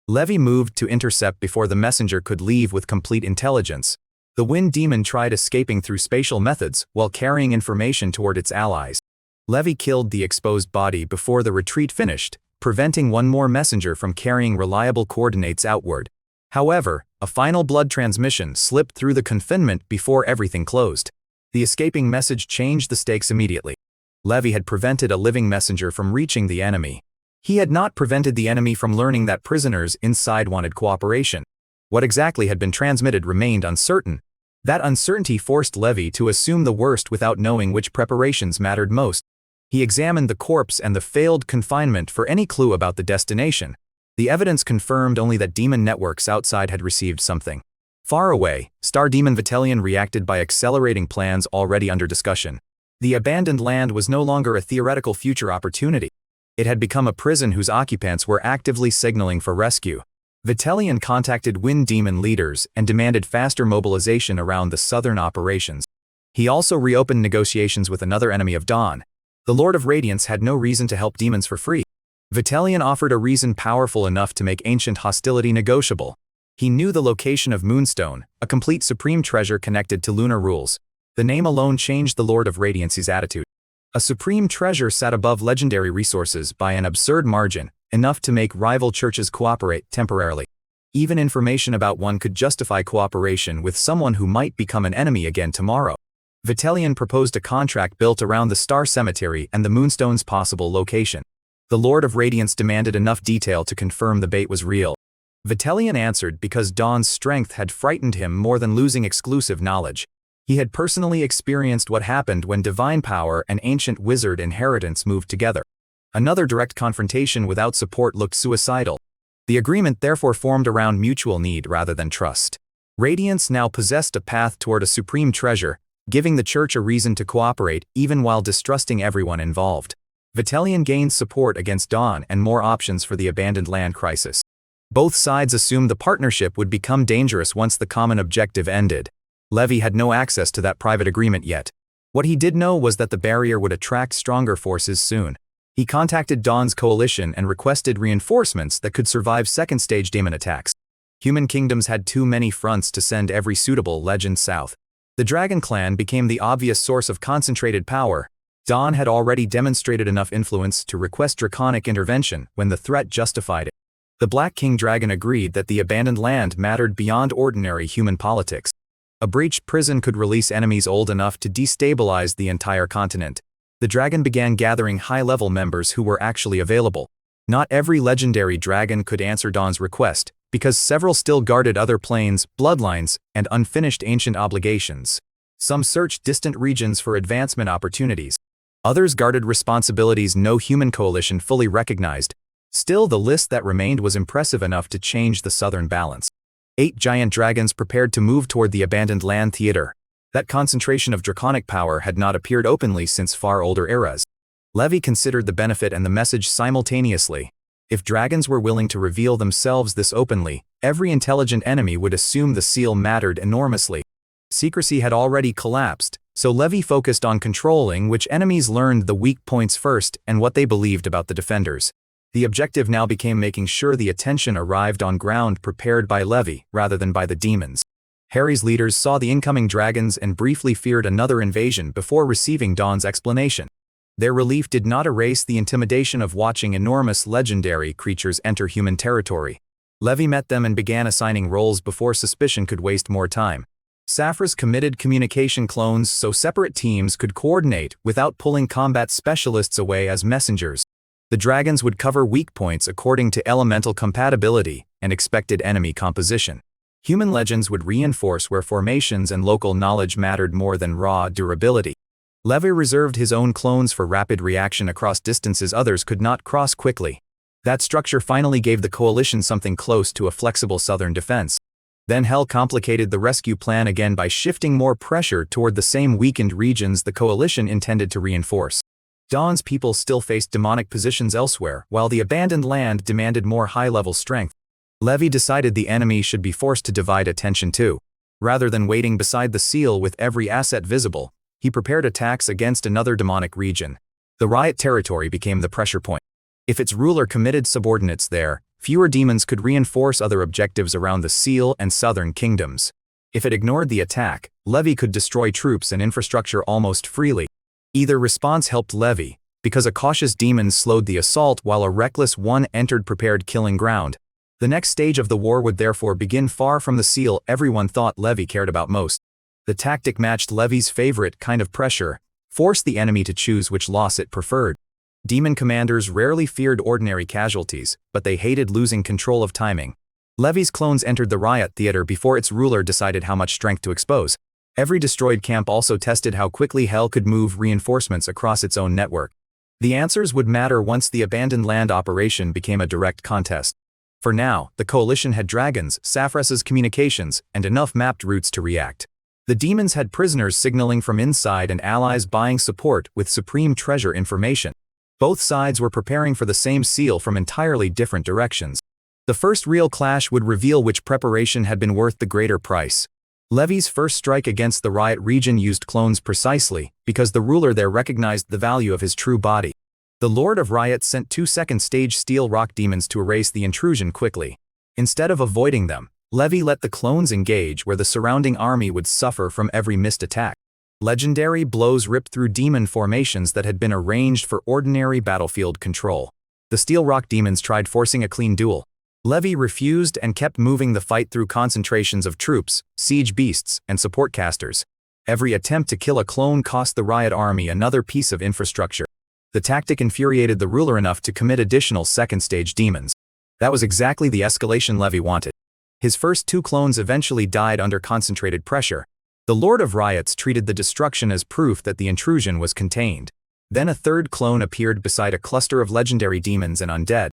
Levi moved to intercept before the messenger could leave with complete intelligence. The wind demon tried escaping through spatial methods while carrying information toward its allies. Levi killed the exposed body before the retreat finished, preventing one more messenger from carrying reliable coordinates outward. However, a final blood transmission slipped through the confinement before everything closed. The escaping message changed the stakes immediately. Levi had prevented a living messenger from reaching the enemy. He had not prevented the enemy from learning that prisoners inside wanted cooperation. What exactly had been transmitted remained uncertain. That uncertainty forced Levi to assume the worst without knowing which preparations mattered most. He examined the corpse and the failed confinement for any clue about the destination. The evidence confirmed only that demon networks outside had received something. Far away, Star Demon Vitellion reacted by accelerating plans already under discussion. The abandoned land was no longer a theoretical future opportunity. It had become a prison whose occupants were actively signaling for rescue. Vitellion contacted Wind Demon leaders and demanded faster mobilization around the southern operations. He also reopened negotiations with another enemy of Dawn. The Lord of Radiance had no reason to help demons for free. Vitellion offered a reason powerful enough to make ancient hostility negotiable. He knew the location of Moonstone, a complete supreme treasure connected to lunar rules. The name alone changed the Lord of Radiance's attitude. A supreme treasure sat above legendary resources by an absurd margin, enough to make rival churches cooperate temporarily. Even information about one could justify cooperation with someone who might become an enemy again tomorrow. Vitellion proposed a contract built around the Star Cemetery and the Moonstone's possible location. The Lord of Radiance demanded enough detail to confirm the bait was real. Vitellion answered because Dawn's strength had frightened him more than losing exclusive knowledge. He had personally experienced what happened when divine power and ancient wizard inheritance moved together. Another direct confrontation without support looked suicidal. The agreement therefore formed around mutual need rather than trust. Radiance now possessed a path toward a supreme treasure, giving the church a reason to cooperate even while distrusting everyone involved. Vitellion gained support against Dawn and more options for the abandoned land crisis. Both sides assumed the partnership would become dangerous once the common objective ended. Levi had no access to that private agreement yet. What he did know was that the barrier would attract stronger forces soon. He contacted Dawn's coalition and requested reinforcements that could survive second-stage demon attacks. Human kingdoms had too many fronts to send every suitable legend south. The Dragon Clan became the obvious source of concentrated power. Dawn had already demonstrated enough influence to request draconic intervention when the threat justified it. The Black King Dragon agreed that the abandoned land mattered beyond ordinary human politics. A breached prison could release enemies old enough to destabilize the entire continent. The dragon began gathering high-level members who were actually available. Not every legendary dragon could answer Dawn's request, because several still guarded other planes, bloodlines, and unfinished ancient obligations. Some searched distant regions for advancement opportunities. Others guarded responsibilities no human coalition fully recognized. Still, the list that remained was impressive enough to change the southern balance. 8 giant dragons prepared to move toward the abandoned land theater. That concentration of draconic power had not appeared openly since far older eras. Levi considered the benefit and the message simultaneously. If dragons were willing to reveal themselves this openly, every intelligent enemy would assume the seal mattered enormously. Secrecy had already collapsed, so Levi focused on controlling which enemies learned the weak points first and what they believed about the defenders. The objective now became making sure the attention arrived on ground prepared by Levi rather than by the demons. Harry's leaders saw the incoming dragons and briefly feared another invasion before receiving Dawn's explanation. Their relief did not erase the intimidation of watching enormous legendary creatures enter human territory. Levi met them and began assigning roles before suspicion could waste more time. Saphra's committed communication clones so separate teams could coordinate without pulling combat specialists away as messengers. The dragons would cover weak points according to elemental compatibility and expected enemy composition. Human legends would reinforce where formations and local knowledge mattered more than raw durability. Levi reserved his own clones for rapid reaction across distances others could not cross quickly. That structure finally gave the coalition something close to a flexible southern defense. Then Hell complicated the rescue plan again by shifting more pressure toward the same weakened regions the coalition intended to reinforce. Dawn's people still faced demonic positions elsewhere, while the abandoned land demanded more high-level strength. Levi decided the enemy should be forced to divide attention too. Rather than waiting beside the seal with every asset visible, he prepared attacks against another demonic region. The riot territory became the pressure point. If its ruler committed subordinates there, fewer demons could reinforce other objectives around the Seal and Southern kingdoms. If it ignored the attack, Levi could destroy troops and infrastructure almost freely. Either response helped Levi, because a cautious demon slowed the assault while a reckless one entered prepared killing ground. The next stage of the war would therefore begin far from the Seal everyone thought Levi cared about most. The tactic matched Levi's favorite kind of pressure, forced the enemy to choose which loss it preferred. Demon commanders rarely feared ordinary casualties, but they hated losing control of timing. Levi's clones entered the riot theater before its ruler decided how much strength to expose. Every destroyed camp also tested how quickly Hell could move reinforcements across its own network. The answers would matter once the abandoned land operation became a direct contest. For now, the coalition had dragons, Saphras' communications, and enough mapped routes to react. The demons had prisoners signaling from inside and allies buying support with supreme treasure information. Both sides were preparing for the same Seal from entirely different directions. The first real clash would reveal which preparation had been worth the greater price. Levi's first strike against the riot region used clones precisely, because the ruler there recognized the value of his true body. The Lord of Riot sent 2 second-stage steel rock demons to erase the intrusion quickly. Instead of avoiding them, Levi let the clones engage where the surrounding army would suffer from every missed attack. Legendary blows ripped through demon formations that had been arranged for ordinary battlefield control. The steel rock demons tried forcing a clean duel. Levi refused and kept moving the fight through concentrations of troops, siege beasts, and support casters. Every attempt to kill a clone cost the riot army another piece of infrastructure. The tactic infuriated the ruler enough to commit additional second-stage demons. That was exactly the escalation Levi wanted. His first 2 clones eventually died under concentrated pressure. The Lord of Riots treated the destruction as proof that the intrusion was contained. Then a third clone appeared beside a cluster of legendary demons and undead.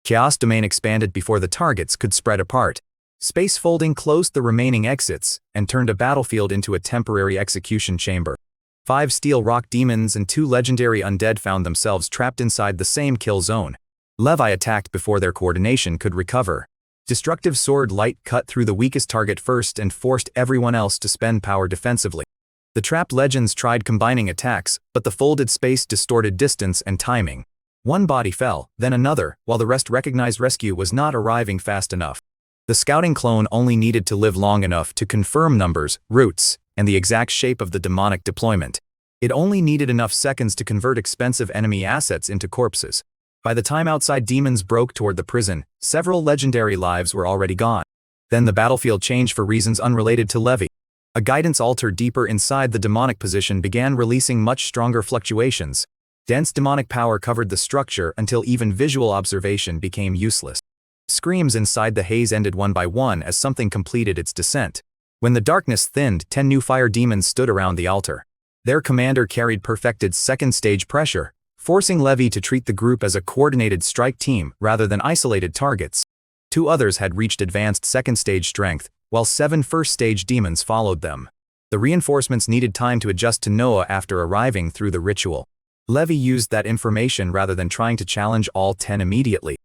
Chaos Domain expanded before the targets could spread apart. Space folding closed the remaining exits and turned a battlefield into a temporary execution chamber. 5 steel rock demons and 2 legendary undead found themselves trapped inside the same kill zone. Levi attacked before their coordination could recover. Destructive Sword Light cut through the weakest target first and forced everyone else to spend power defensively. The trapped legends tried combining attacks, but the folded space distorted distance and timing. One body fell, then another, while the rest recognized rescue was not arriving fast enough. The scouting clone only needed to live long enough to confirm numbers, routes, and the exact shape of the demonic deployment. It only needed enough seconds to convert expensive enemy assets into corpses. By the time outside demons broke toward the prison, several legendary lives were already gone. Then the battlefield changed for reasons unrelated to Levi. A guidance altar deeper inside the demonic position began releasing much stronger fluctuations. Dense demonic power covered the structure until even visual observation became useless. Screams inside the haze ended one by one as something completed its descent. When the darkness thinned, 10 new fire demons stood around the altar. Their commander carried perfected second-stage pressure, forcing Levi to treat the group as a coordinated strike team rather than isolated targets. 2 others had reached advanced second-stage strength, while 7 first-stage demons followed them. The reinforcements needed time to adjust to Noah after arriving through the ritual. Levi used that information rather than trying to challenge all 10 immediately.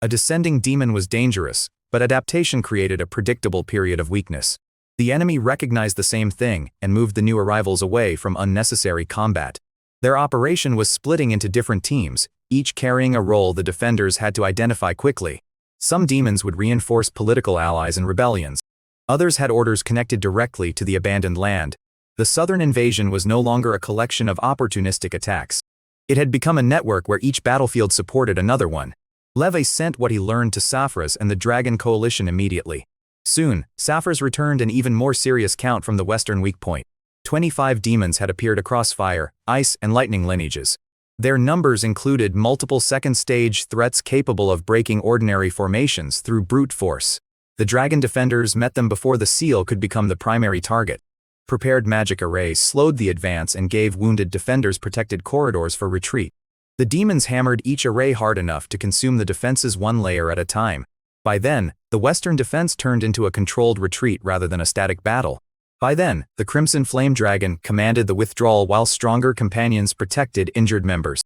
A descending demon was dangerous, but adaptation created a predictable period of weakness. The enemy recognized the same thing and moved the new arrivals away from unnecessary combat. Their operation was splitting into different teams, each carrying a role the defenders had to identify quickly. Some demons would reinforce political allies and rebellions. Others had orders connected directly to the abandoned land. The southern invasion was no longer a collection of opportunistic attacks. It had become a network where each battlefield supported another one. Levi sent what he learned to Saphras and the Dragon Coalition immediately. Soon, Saphras returned an even more serious count from the western weak point. 25 demons had appeared across fire, ice, and lightning lineages. Their numbers included multiple second-stage threats capable of breaking ordinary formations through brute force. The dragon defenders met them before the Seal could become the primary target. Prepared magic arrays slowed the advance and gave wounded defenders protected corridors for retreat. The demons hammered each array hard enough to consume the defenses one layer at a time. By then, the western defense turned into a controlled retreat rather than a static battle. By then, the Crimson Flame Dragon commanded the withdrawal while stronger companions protected injured members.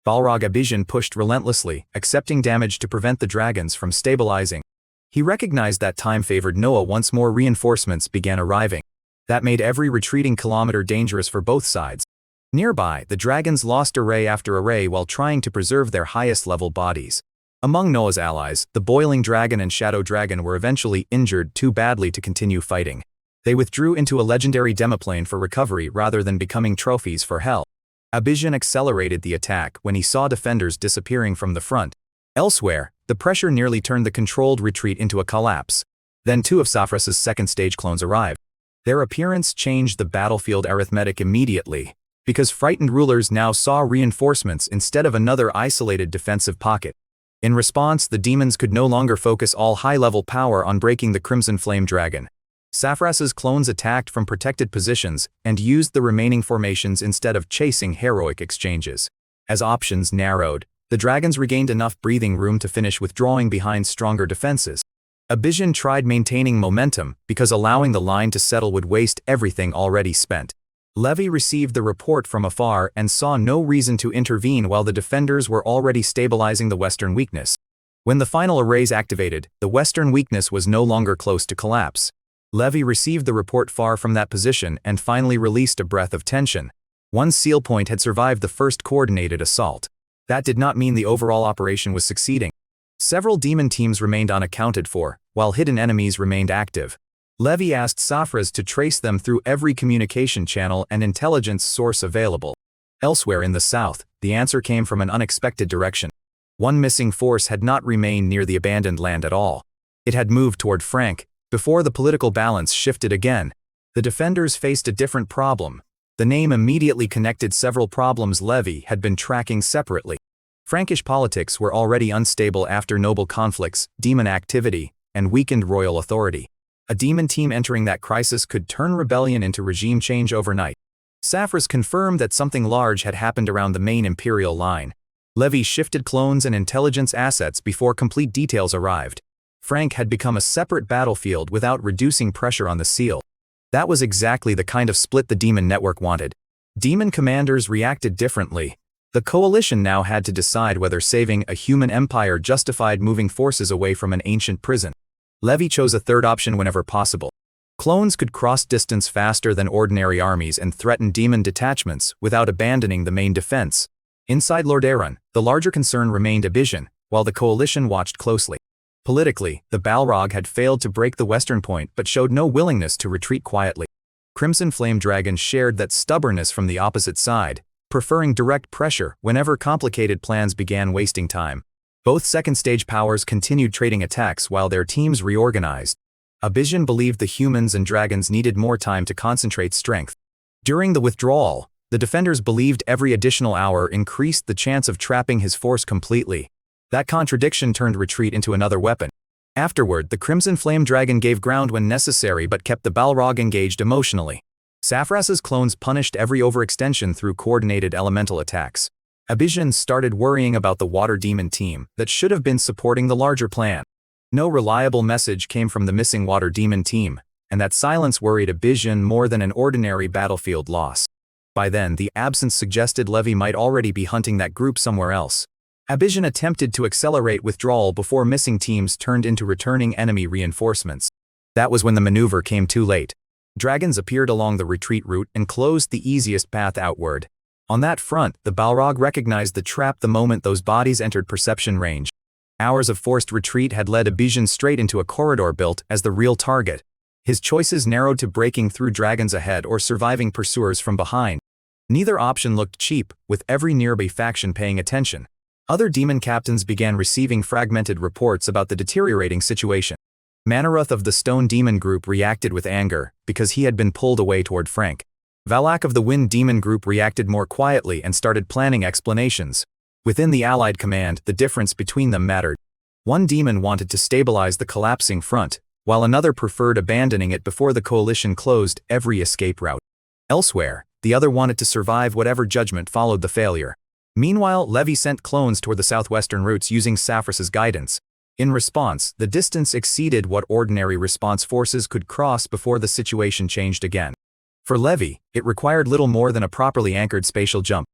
Balrog Abijin pushed relentlessly, accepting damage to prevent the dragons from stabilizing. He recognized that time favored Noah once more reinforcements began arriving. That made every retreating kilometer dangerous for both sides. Nearby, the dragons lost array after array while trying to preserve their highest-level bodies. Among Noah's allies, the Boiling Dragon and Shadow Dragon were eventually injured too badly to continue fighting. They withdrew into a legendary demoplane for recovery rather than becoming trophies for Hell. Abijin accelerated the attack when he saw defenders disappearing from the front. Elsewhere, the pressure nearly turned the controlled retreat into a collapse. Then two of Safras's second-stage clones arrived. Their appearance changed the battlefield arithmetic immediately, because frightened rulers now saw reinforcements instead of another isolated defensive pocket. In response, the demons could no longer focus all high-level power on breaking the Crimson Flame Dragon. Safras's clones attacked from protected positions and used the remaining formations instead of chasing heroic exchanges. As options narrowed, the dragons regained enough breathing room to finish withdrawing behind stronger defenses. Abijin tried maintaining momentum because allowing the line to settle would waste everything already spent. Levi received the report from afar and saw no reason to intervene while the defenders were already stabilizing the western weakness. When the final arrays activated, the western weakness was no longer close to collapse. Levi received the report far from that position and finally released a breath of tension. One seal point had survived the first coordinated assault. That did not mean the overall operation was succeeding. Several demon teams remained unaccounted for, while hidden enemies remained active. Levi asked Safras to trace them through every communication channel and intelligence source available. Elsewhere in the south, the answer came from an unexpected direction. One missing force had not remained near the abandoned land at all. It had moved toward Frank, before the political balance shifted again. The defenders faced a different problem. The name immediately connected several problems Levi had been tracking separately. Frankish politics were already unstable after noble conflicts, demon activity, and weakened royal authority. A demon team entering that crisis could turn rebellion into regime change overnight. Safras confirmed that something large had happened around the main imperial line. Levi shifted clones and intelligence assets before complete details arrived. Frank had become a separate battlefield without reducing pressure on the seal. That was exactly the kind of split the demon network wanted. Demon commanders reacted differently. The coalition now had to decide whether saving a human empire justified moving forces away from an ancient prison. Levi chose a third option whenever possible. Clones could cross distance faster than ordinary armies and threaten demon detachments without abandoning the main defense. Inside Lordaeron, the larger concern remained Abijin, while the coalition watched closely. Politically, the Balrog had failed to break the western point but showed no willingness to retreat quietly. Crimson Flame Dragon shared that stubbornness from the opposite side, preferring direct pressure whenever complicated plans began wasting time. Both second-stage powers continued trading attacks while their teams reorganized. Abijin believed the humans and dragons needed more time to concentrate strength. During the withdrawal, the defenders believed every additional hour increased the chance of trapping his force completely. That contradiction turned retreat into another weapon. Afterward, the Crimson Flame Dragon gave ground when necessary but kept the Balrog engaged emotionally. Safras's clones punished every overextension through coordinated elemental attacks. Abijin started worrying about the water demon team that should have been supporting the larger plan. No reliable message came from the missing water demon team, and that silence worried Abijin more than an ordinary battlefield loss. By then, the absence suggested Levi might already be hunting that group somewhere else. Abijin attempted to accelerate withdrawal before missing teams turned into returning enemy reinforcements. That was when the maneuver came too late. Dragons appeared along the retreat route and closed the easiest path outward. On that front, the Balrog recognized the trap the moment those bodies entered perception range. Hours of forced retreat had led Abijin straight into a corridor built as the real target. His choices narrowed to breaking through dragons ahead or surviving pursuers from behind. Neither option looked cheap, with every nearby faction paying attention. Other demon captains began receiving fragmented reports about the deteriorating situation. Manaruth of the Stone Demon Group reacted with anger, because he had been pulled away toward Frank. Valak of the Wind Demon Group reacted more quietly and started planning explanations. Within the Allied command, the difference between them mattered. One demon wanted to stabilize the collapsing front, while another preferred abandoning it before the coalition closed every escape route. Elsewhere, the other wanted to survive whatever judgment followed the failure. Meanwhile, Levi sent clones toward the southwestern routes using Safras's guidance. In response, the distance exceeded what ordinary response forces could cross before the situation changed again. For Levi, it required little more than a properly anchored spatial jump.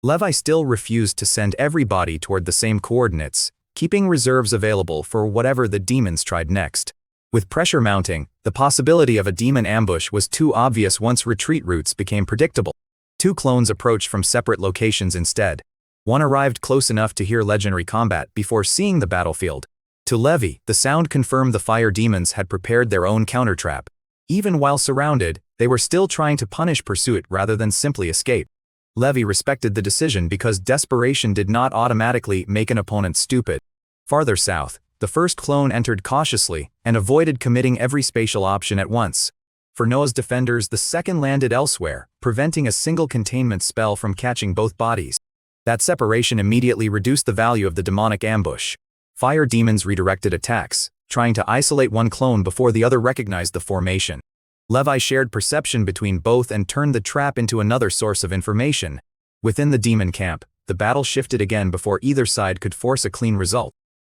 Levi still refused to send everybody toward the same coordinates, keeping reserves available for whatever the demons tried next. With pressure mounting, the possibility of a demon ambush was too obvious once retreat routes became predictable. Two clones approached from separate locations instead. One arrived close enough to hear legendary combat before seeing the battlefield. To Levi, the sound confirmed the fire demons had prepared their own counter-trap. Even while surrounded, they were still trying to punish pursuit rather than simply escape. Levi respected the decision because desperation did not automatically make an opponent stupid. Farther south, the first clone entered cautiously and avoided committing every spatial option at once. For Noah's defenders, the second landed elsewhere, preventing a single containment spell from catching both bodies. That separation immediately reduced the value of the demonic ambush. Fire demons redirected attacks, trying to isolate one clone before the other recognized the formation. Levi shared perception between both and turned the trap into another source of information. Within the demon camp, the battle shifted again before either side could force a clean result.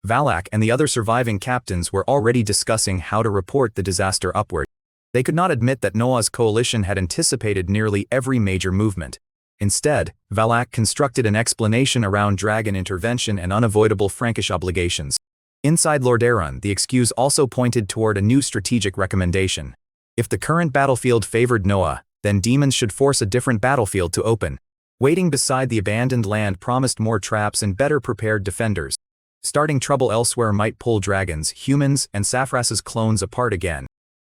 Valak and the other surviving captains were already discussing how to report the disaster upward. They could not admit that Noah's coalition had anticipated nearly every major movement. Instead, Valak constructed an explanation around dragon intervention and unavoidable Frankish obligations. Inside Lordaeron, the excuse also pointed toward a new strategic recommendation. If the current battlefield favored Noah, then demons should force a different battlefield to open. Waiting beside the abandoned land promised more traps and better prepared defenders. Starting trouble elsewhere might pull dragons, humans, and Saphras's clones apart again.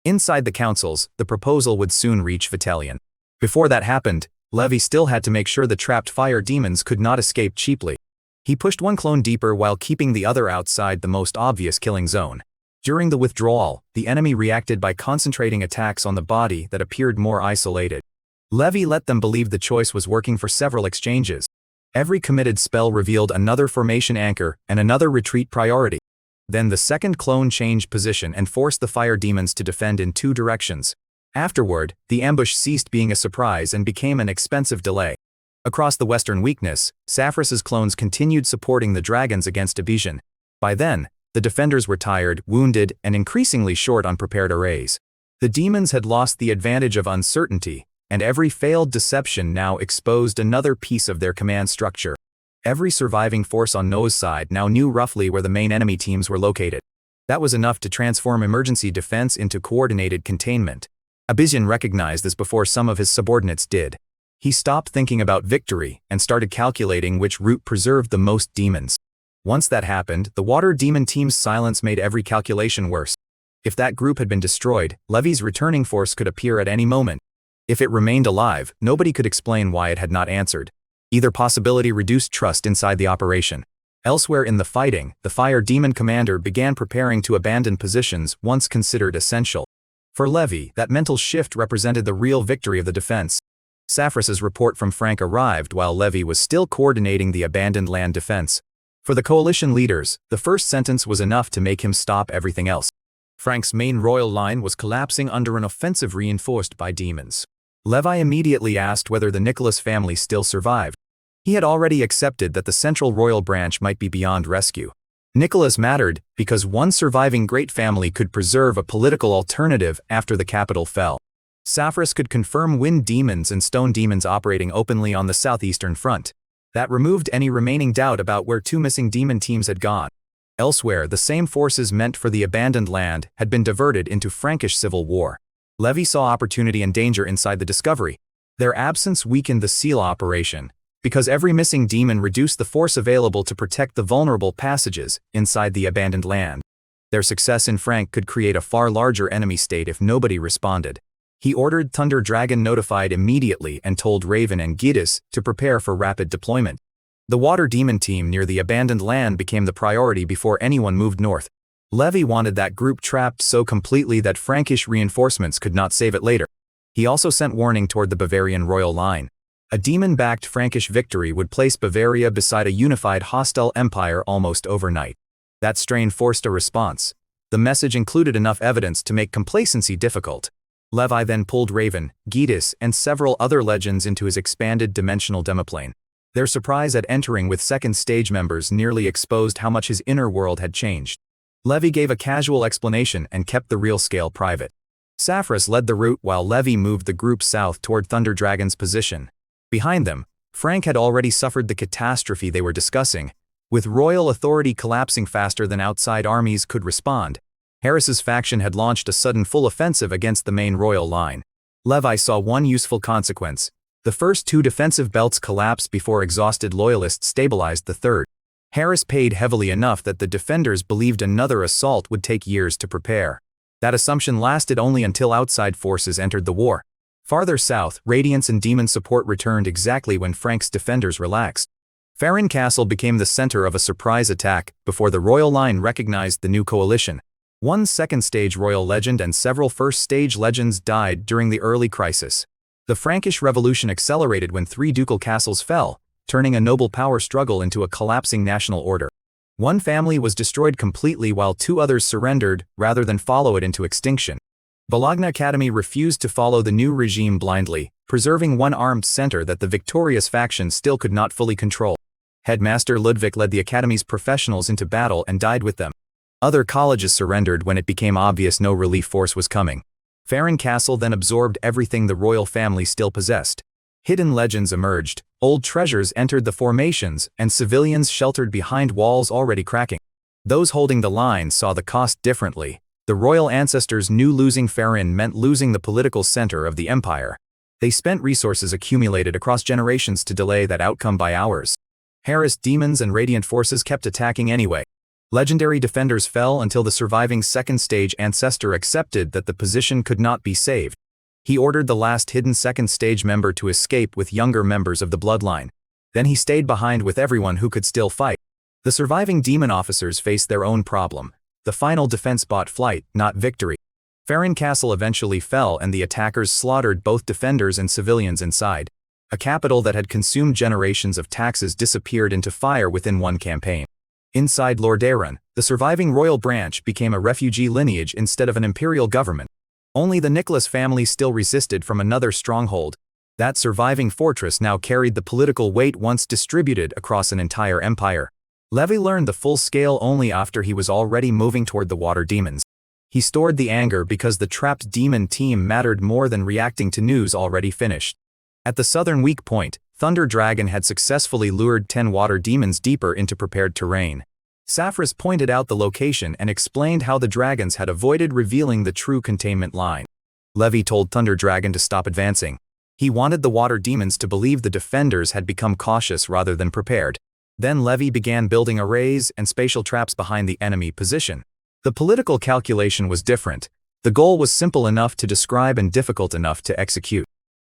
Inside the councils, the proposal would soon reach Vitalian. Before that happened, Levi still had to make sure the trapped fire demons could not escape cheaply. He pushed one clone deeper while keeping the other outside the most obvious killing zone. During the withdrawal, the enemy reacted by concentrating attacks on the body that appeared more isolated. Levi let them believe the choice was working for several exchanges. Every committed spell revealed another formation anchor and another retreat priority. Then the second clone changed position and forced the fire demons to defend in two directions. Afterward, the ambush ceased being a surprise and became an expensive delay. Across the western weakness, Saphras's clones continued supporting the dragons against Abisian. By then, the defenders were tired, wounded, and increasingly short on prepared arrays. The demons had lost the advantage of uncertainty, and every failed deception now exposed another piece of their command structure. Every surviving force on Noah's side now knew roughly where the main enemy teams were located. That was enough to transform emergency defense into coordinated containment. Abisian recognized this before some of his subordinates did. He stopped thinking about victory and started calculating which route preserved the most demons. Once that happened, the water demon team's silence made every calculation worse. If that group had been destroyed, Levi's returning force could appear at any moment. If it remained alive, nobody could explain why it had not answered. Either possibility reduced trust inside the operation. Elsewhere in the fighting, the fire demon commander began preparing to abandon positions once considered essential. For Levi, that mental shift represented the real victory of the defense. Saphras's report from Frank arrived while Levi was still coordinating the abandoned land defense. For the coalition leaders, the first sentence was enough to make him stop everything else. Frank's main royal line was collapsing under an offensive reinforced by demons. Levi immediately asked whether the Nicholas family still survived. He had already accepted that the central royal branch might be beyond rescue. Nicholas mattered because one surviving great family could preserve a political alternative after the capital fell. Saphras could confirm wind demons and stone demons operating openly on the southeastern front. That removed any remaining doubt about where two missing demon teams had gone. Elsewhere, the same forces meant for the abandoned land had been diverted into Frankish civil war. Levi saw opportunity and danger inside the discovery. Their absence weakened the seal operation, because every missing demon reduced the force available to protect the vulnerable passages inside the abandoned land. Their success in Frank could create a far larger enemy state if nobody responded. He ordered Thunder Dragon notified immediately and told Raven and Giddis to prepare for rapid deployment. The water demon team near the abandoned land became the priority before anyone moved north. Levi wanted that group trapped so completely that Frankish reinforcements could not save it later. He also sent warning toward the Bavarian royal line. A demon-backed Frankish victory would place Bavaria beside a unified hostile empire almost overnight. That strain forced a response. The message included enough evidence to make complacency difficult. Levi then pulled Raven, Giddis, and several other legends into his expanded dimensional demoplane. Their surprise at entering with second stage members nearly exposed how much his inner world had changed. Levi gave a casual explanation and kept the real scale private. Saphras led the route while Levi moved the group south toward Thunder Dragon's position. Behind them, Frank had already suffered the catastrophe they were discussing, with royal authority collapsing faster than outside armies could respond. Harris's faction had launched a sudden full offensive against the main royal line. Levi saw one useful consequence. The first two defensive belts collapsed before exhausted loyalists stabilized the third. Harris paid heavily enough that the defenders believed another assault would take years to prepare. That assumption lasted only until outside forces entered the war. Farther south, Radiance and Demon support returned exactly when Frank's defenders relaxed. Farin Castle became the center of a surprise attack before the royal line recognized the new coalition. One second-stage royal legend and several first-stage legends died during the early crisis. The Frankish Revolution accelerated when 3 ducal castles fell, turning a noble power struggle into a collapsing national order. One family was destroyed completely while 2 others surrendered rather than follow it into extinction. Bologna Academy refused to follow the new regime blindly, preserving one armed center that the victorious faction still could not fully control. Headmaster Ludwig led the academy's professionals into battle and died with them. Other colleges surrendered when it became obvious no relief force was coming. Farin Castle then absorbed everything the royal family still possessed. Hidden legends emerged, old treasures entered the formations, and civilians sheltered behind walls already cracking. Those holding the line saw the cost differently. The royal ancestors knew losing Farin meant losing the political center of the empire. They spent resources accumulated across generations to delay that outcome by hours. Harris demons and radiant forces kept attacking anyway. Legendary defenders fell until the surviving second-stage ancestor accepted that the position could not be saved. He ordered the last hidden second-stage member to escape with younger members of the bloodline. Then he stayed behind with everyone who could still fight. The surviving demon officers faced their own problem. The final defense bought flight, not victory. Farin Castle eventually fell and the attackers slaughtered both defenders and civilians inside. A capital that had consumed generations of taxes disappeared into fire within one campaign. Inside Lordaeron, the surviving royal branch became a refugee lineage instead of an imperial government. Only the Nicholas family still resisted from another stronghold. That surviving fortress now carried the political weight once distributed across an entire empire. Levi learned the full scale only after he was already moving toward the water demons. He stored the anger because the trapped demon team mattered more than reacting to news already finished. At the southern weak point, Thunder Dragon had successfully lured 10 water demons deeper into prepared terrain. Saphras pointed out the location and explained how the dragons had avoided revealing the true containment line. Levi told Thunder Dragon to stop advancing. He wanted the water demons to believe the defenders had become cautious rather than prepared. Then Levi began building arrays and spatial traps behind the enemy position. The political calculation was different. The goal was simple enough to describe and difficult enough to execute.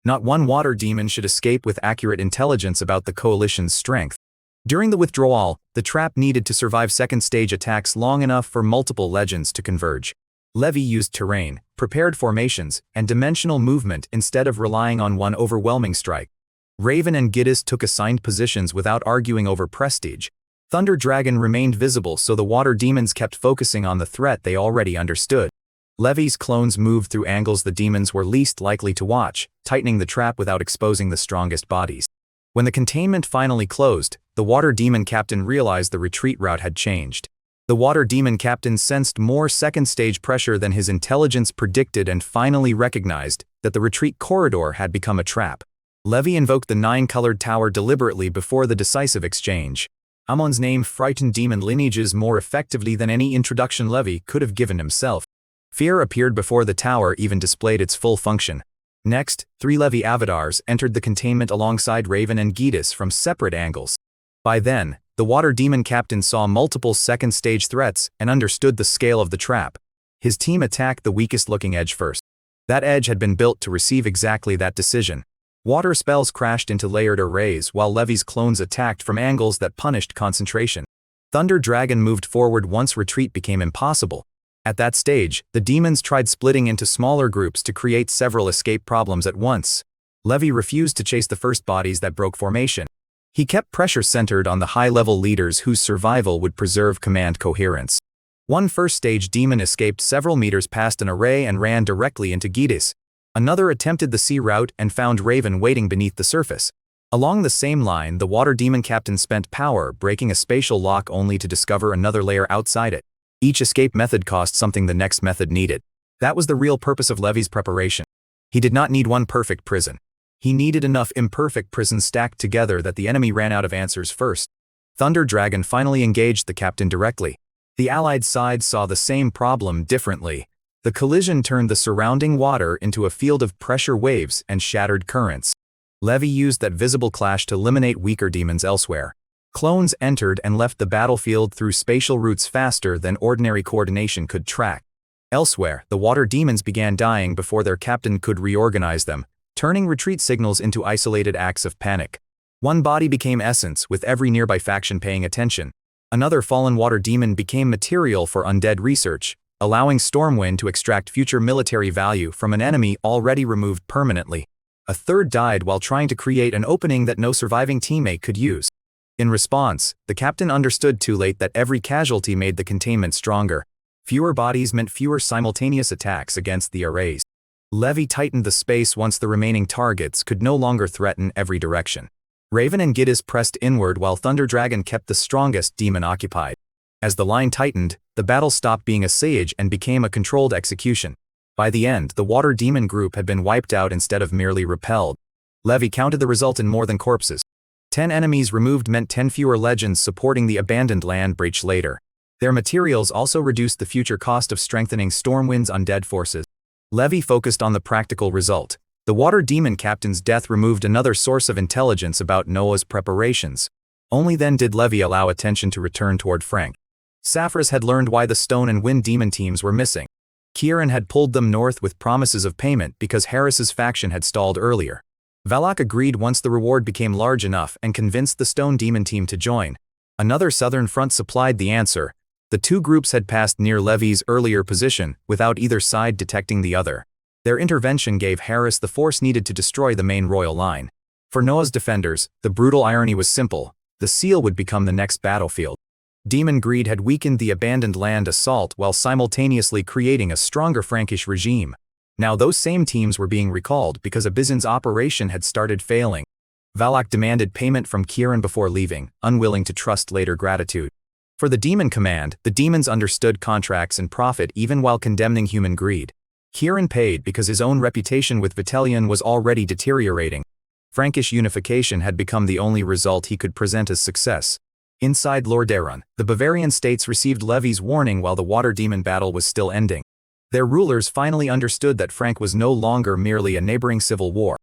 Not one water demon should escape with accurate intelligence about the coalition's strength. During the withdrawal, the trap needed to survive second-stage attacks long enough for multiple legends to converge. Levi used terrain, prepared formations, and dimensional movement instead of relying on one overwhelming strike. Raven and Giddis took assigned positions without arguing over prestige. Thunder Dragon remained visible so the water demons kept focusing on the threat they already understood. Levi's clones moved through angles the demons were least likely to watch, tightening the trap without exposing the strongest bodies. When the containment finally closed, the water demon captain realized the retreat route had changed. The water demon captain sensed more second-stage pressure than his intelligence predicted and finally recognized that the retreat corridor had become a trap. Levi invoked the 9-colored tower deliberately before the decisive exchange. Amon's name frightened demon lineages more effectively than any introduction Levi could have given himself. Fear appeared before the tower even displayed its full function. Next, 3 Levi avatars entered the containment alongside Raven and Giddis from separate angles. By then, the water demon captain saw multiple second-stage threats and understood the scale of the trap. His team attacked the weakest-looking edge first. That edge had been built to receive exactly that decision. Water spells crashed into layered arrays while Levi's clones attacked from angles that punished concentration. Thunder Dragon moved forward once retreat became impossible. At that stage, the demons tried splitting into smaller groups to create several escape problems at once. Levi refused to chase the first bodies that broke formation. He kept pressure centered on the high-level leaders whose survival would preserve command coherence. One first-stage demon escaped several meters past an array and ran directly into Giddis. Another attempted the sea route and found Raven waiting beneath the surface. Along the same line, the water demon captain spent power breaking a spatial lock only to discover another layer outside it. Each escape method cost something the next method needed. That was the real purpose of Levi's preparation. He did not need one perfect prison. He needed enough imperfect prisons stacked together that the enemy ran out of answers first. Thunder Dragon finally engaged the captain directly. The allied side saw the same problem differently. The collision turned the surrounding water into a field of pressure waves and shattered currents. Levi used that visible clash to eliminate weaker demons elsewhere. Clones entered and left the battlefield through spatial routes faster than ordinary coordination could track. Elsewhere, the water demons began dying before their captain could reorganize them, turning retreat signals into isolated acts of panic. One body became essence, with every nearby faction paying attention. Another fallen water demon became material for undead research, allowing Stormwind to extract future military value from an enemy already removed permanently. A third died while trying to create an opening that no surviving teammate could use. In response, the captain understood too late that every casualty made the containment stronger. Fewer bodies meant fewer simultaneous attacks against the arrays. Levi tightened the space once the remaining targets could no longer threaten every direction. Raven and Giddis pressed inward while Thunder Dragon kept the strongest demon occupied. As the line tightened, the battle stopped being a siege and became a controlled execution. By the end, the water demon group had been wiped out instead of merely repelled. Levi counted the result in more than corpses. 10 enemies removed meant 10 fewer legends supporting the abandoned land breach later. Their materials also reduced the future cost of strengthening Stormwind's undead forces. Levi focused on the practical result. The water demon captain's death removed another source of intelligence about Noah's preparations. Only then did Levi allow attention to return toward Frank. Saphras had learned why the stone and wind demon teams were missing. Kieran had pulled them north with promises of payment because Harris's faction had stalled earlier. Valak agreed once the reward became large enough and convinced the stone demon team to join. Another southern front supplied the answer. The two groups had passed near Levi's earlier position without either side detecting the other. Their intervention gave Harris the force needed to destroy the main royal line. For Noah's defenders, the brutal irony was simple. The seal would become the next battlefield. Demon greed had weakened the abandoned land assault while simultaneously creating a stronger Frankish regime. Now those same teams were being recalled because Abyssin's operation had started failing. Valak demanded payment from Kieran before leaving, unwilling to trust later gratitude. For the demon command, the demons understood contracts and profit even while condemning human greed. Kieran paid because his own reputation with Vitellion was already deteriorating. Frankish unification had become the only result he could present as success. Inside Lordaeron, the Bavarian states received Levi's warning while the water demon battle was still ending. Their rulers finally understood that Frank was no longer merely a neighboring civil war.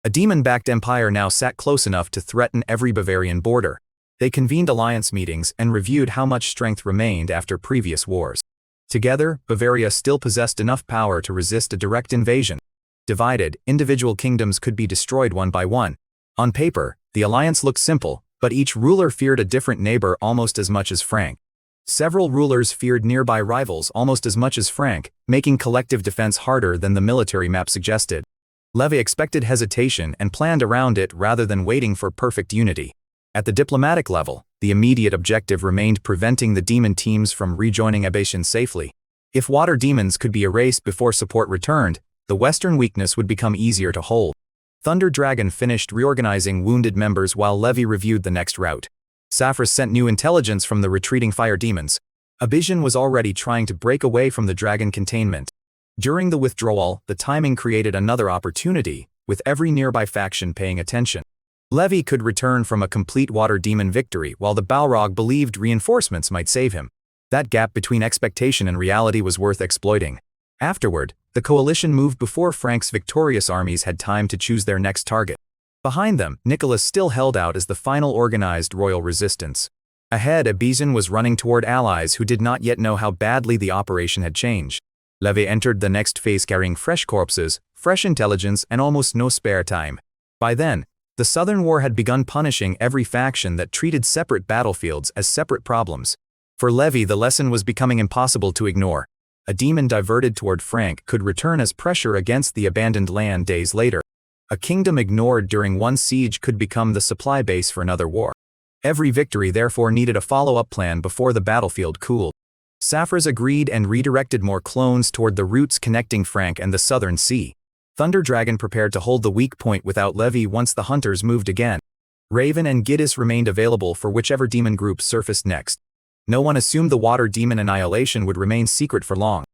A demon-backed empire now sat close enough to threaten every Bavarian border. They convened alliance meetings and reviewed how much strength remained after previous wars. Together, Bavaria still possessed enough power to resist a direct invasion. Divided, individual kingdoms could be destroyed one by one. On paper, the alliance looked simple, but each ruler feared a different neighbor almost as much as Frank. Several rulers feared nearby rivals almost as much as Frank, making collective defense harder than the military map suggested. Levi expected hesitation and planned around it rather than waiting for perfect unity. At the diplomatic level, the immediate objective remained preventing the demon teams from rejoining Abyssin safely. If water demons could be erased before support returned, the western weakness would become easier to hold. Thunder Dragon finished reorganizing wounded members while Levi reviewed the next route. Saphras sent new intelligence from the retreating fire demons. Abyssin was already trying to break away from the dragon containment. During the withdrawal, the timing created another opportunity, with every nearby faction paying attention. Levi could return from a complete water demon victory while the Balrog believed reinforcements might save him. That gap between expectation and reality was worth exploiting. Afterward, the coalition moved before Frank's victorious armies had time to choose their next target. Behind them, Nicholas still held out as the final organized royal resistance. Ahead, Abyssin was running toward allies who did not yet know how badly the operation had changed. Levi entered the next phase carrying fresh corpses, fresh intelligence, and almost no spare time. By then, the Southern War had begun punishing every faction that treated separate battlefields as separate problems. For Levi, the lesson was becoming impossible to ignore. A demon diverted toward Frank could return as pressure against the abandoned land days later. A kingdom ignored during one siege could become the supply base for another war. Every victory therefore needed a follow-up plan before the battlefield cooled. Saphras agreed and redirected more clones toward the routes connecting Frank and the Southern Sea. Thunder Dragon prepared to hold the weak point without Levi once the hunters moved again. Raven and Giddis remained available for whichever demon group surfaced next. No one assumed the water demon annihilation would remain secret for long.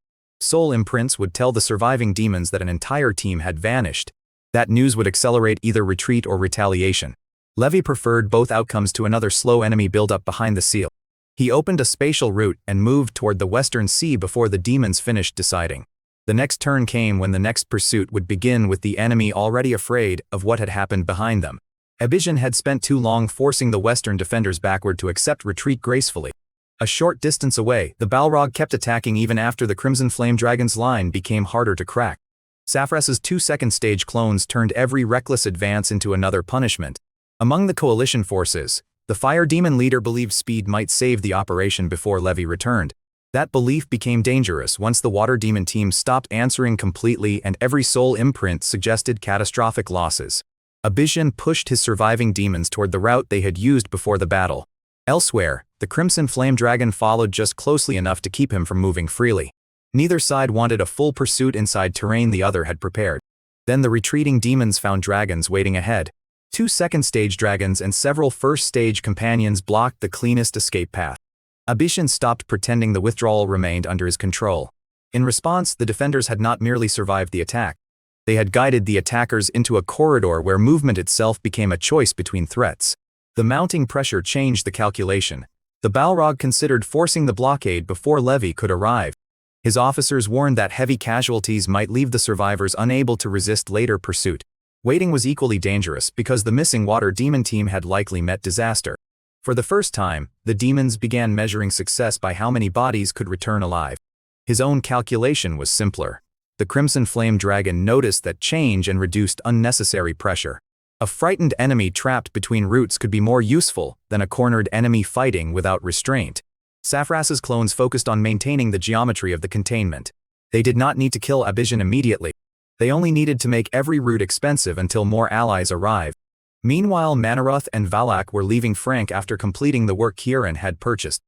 Soul imprints would tell the surviving demons that an entire team had vanished. That news would accelerate either retreat or retaliation. Levi preferred both outcomes to another slow enemy buildup behind the seal. He opened a spatial route and moved toward the Western Sea before the demons finished deciding. The next turn came when the next pursuit would begin with the enemy already afraid of what had happened behind them. Abidjan had spent too long forcing the western defenders backward to accept retreat gracefully. A short distance away, the Balrog kept attacking even after the Crimson Flame Dragon's line became harder to crack. Saphraz's 2 second-stage clones turned every reckless advance into another punishment. Among the coalition forces, the Fire Demon leader believed speed might save the operation before Levi returned. That belief became dangerous once the Water Demon team stopped answering completely and every soul imprint suggested catastrophic losses. Abidjan pushed his surviving demons toward the route they had used before the battle. Elsewhere, the Crimson Flame Dragon followed just closely enough to keep him from moving freely. Neither side wanted a full pursuit inside terrain the other had prepared. Then the retreating demons found dragons waiting ahead. 2 second-stage dragons and several first-stage companions blocked the cleanest escape path. Abidjan stopped pretending the withdrawal remained under his control. In response, the defenders had not merely survived the attack. They had guided the attackers into a corridor where movement itself became a choice between threats. The mounting pressure changed the calculation. The Balrog considered forcing the blockade before Levi could arrive. His officers warned that heavy casualties might leave the survivors unable to resist later pursuit. Waiting was equally dangerous because the missing Water Demon team had likely met disaster. For the first time, the demons began measuring success by how many bodies could return alive. His own calculation was simpler. The Crimson Flame Dragon noticed that change and reduced unnecessary pressure. A frightened enemy trapped between roots could be more useful than a cornered enemy fighting without restraint. Saphraz's clones focused on maintaining the geometry of the containment. They did not need to kill Abidjan immediately. They only needed to make every route expensive until more allies arrived. Meanwhile, Manhwa and Valak were leaving Frank after completing the work Kieran had purchased.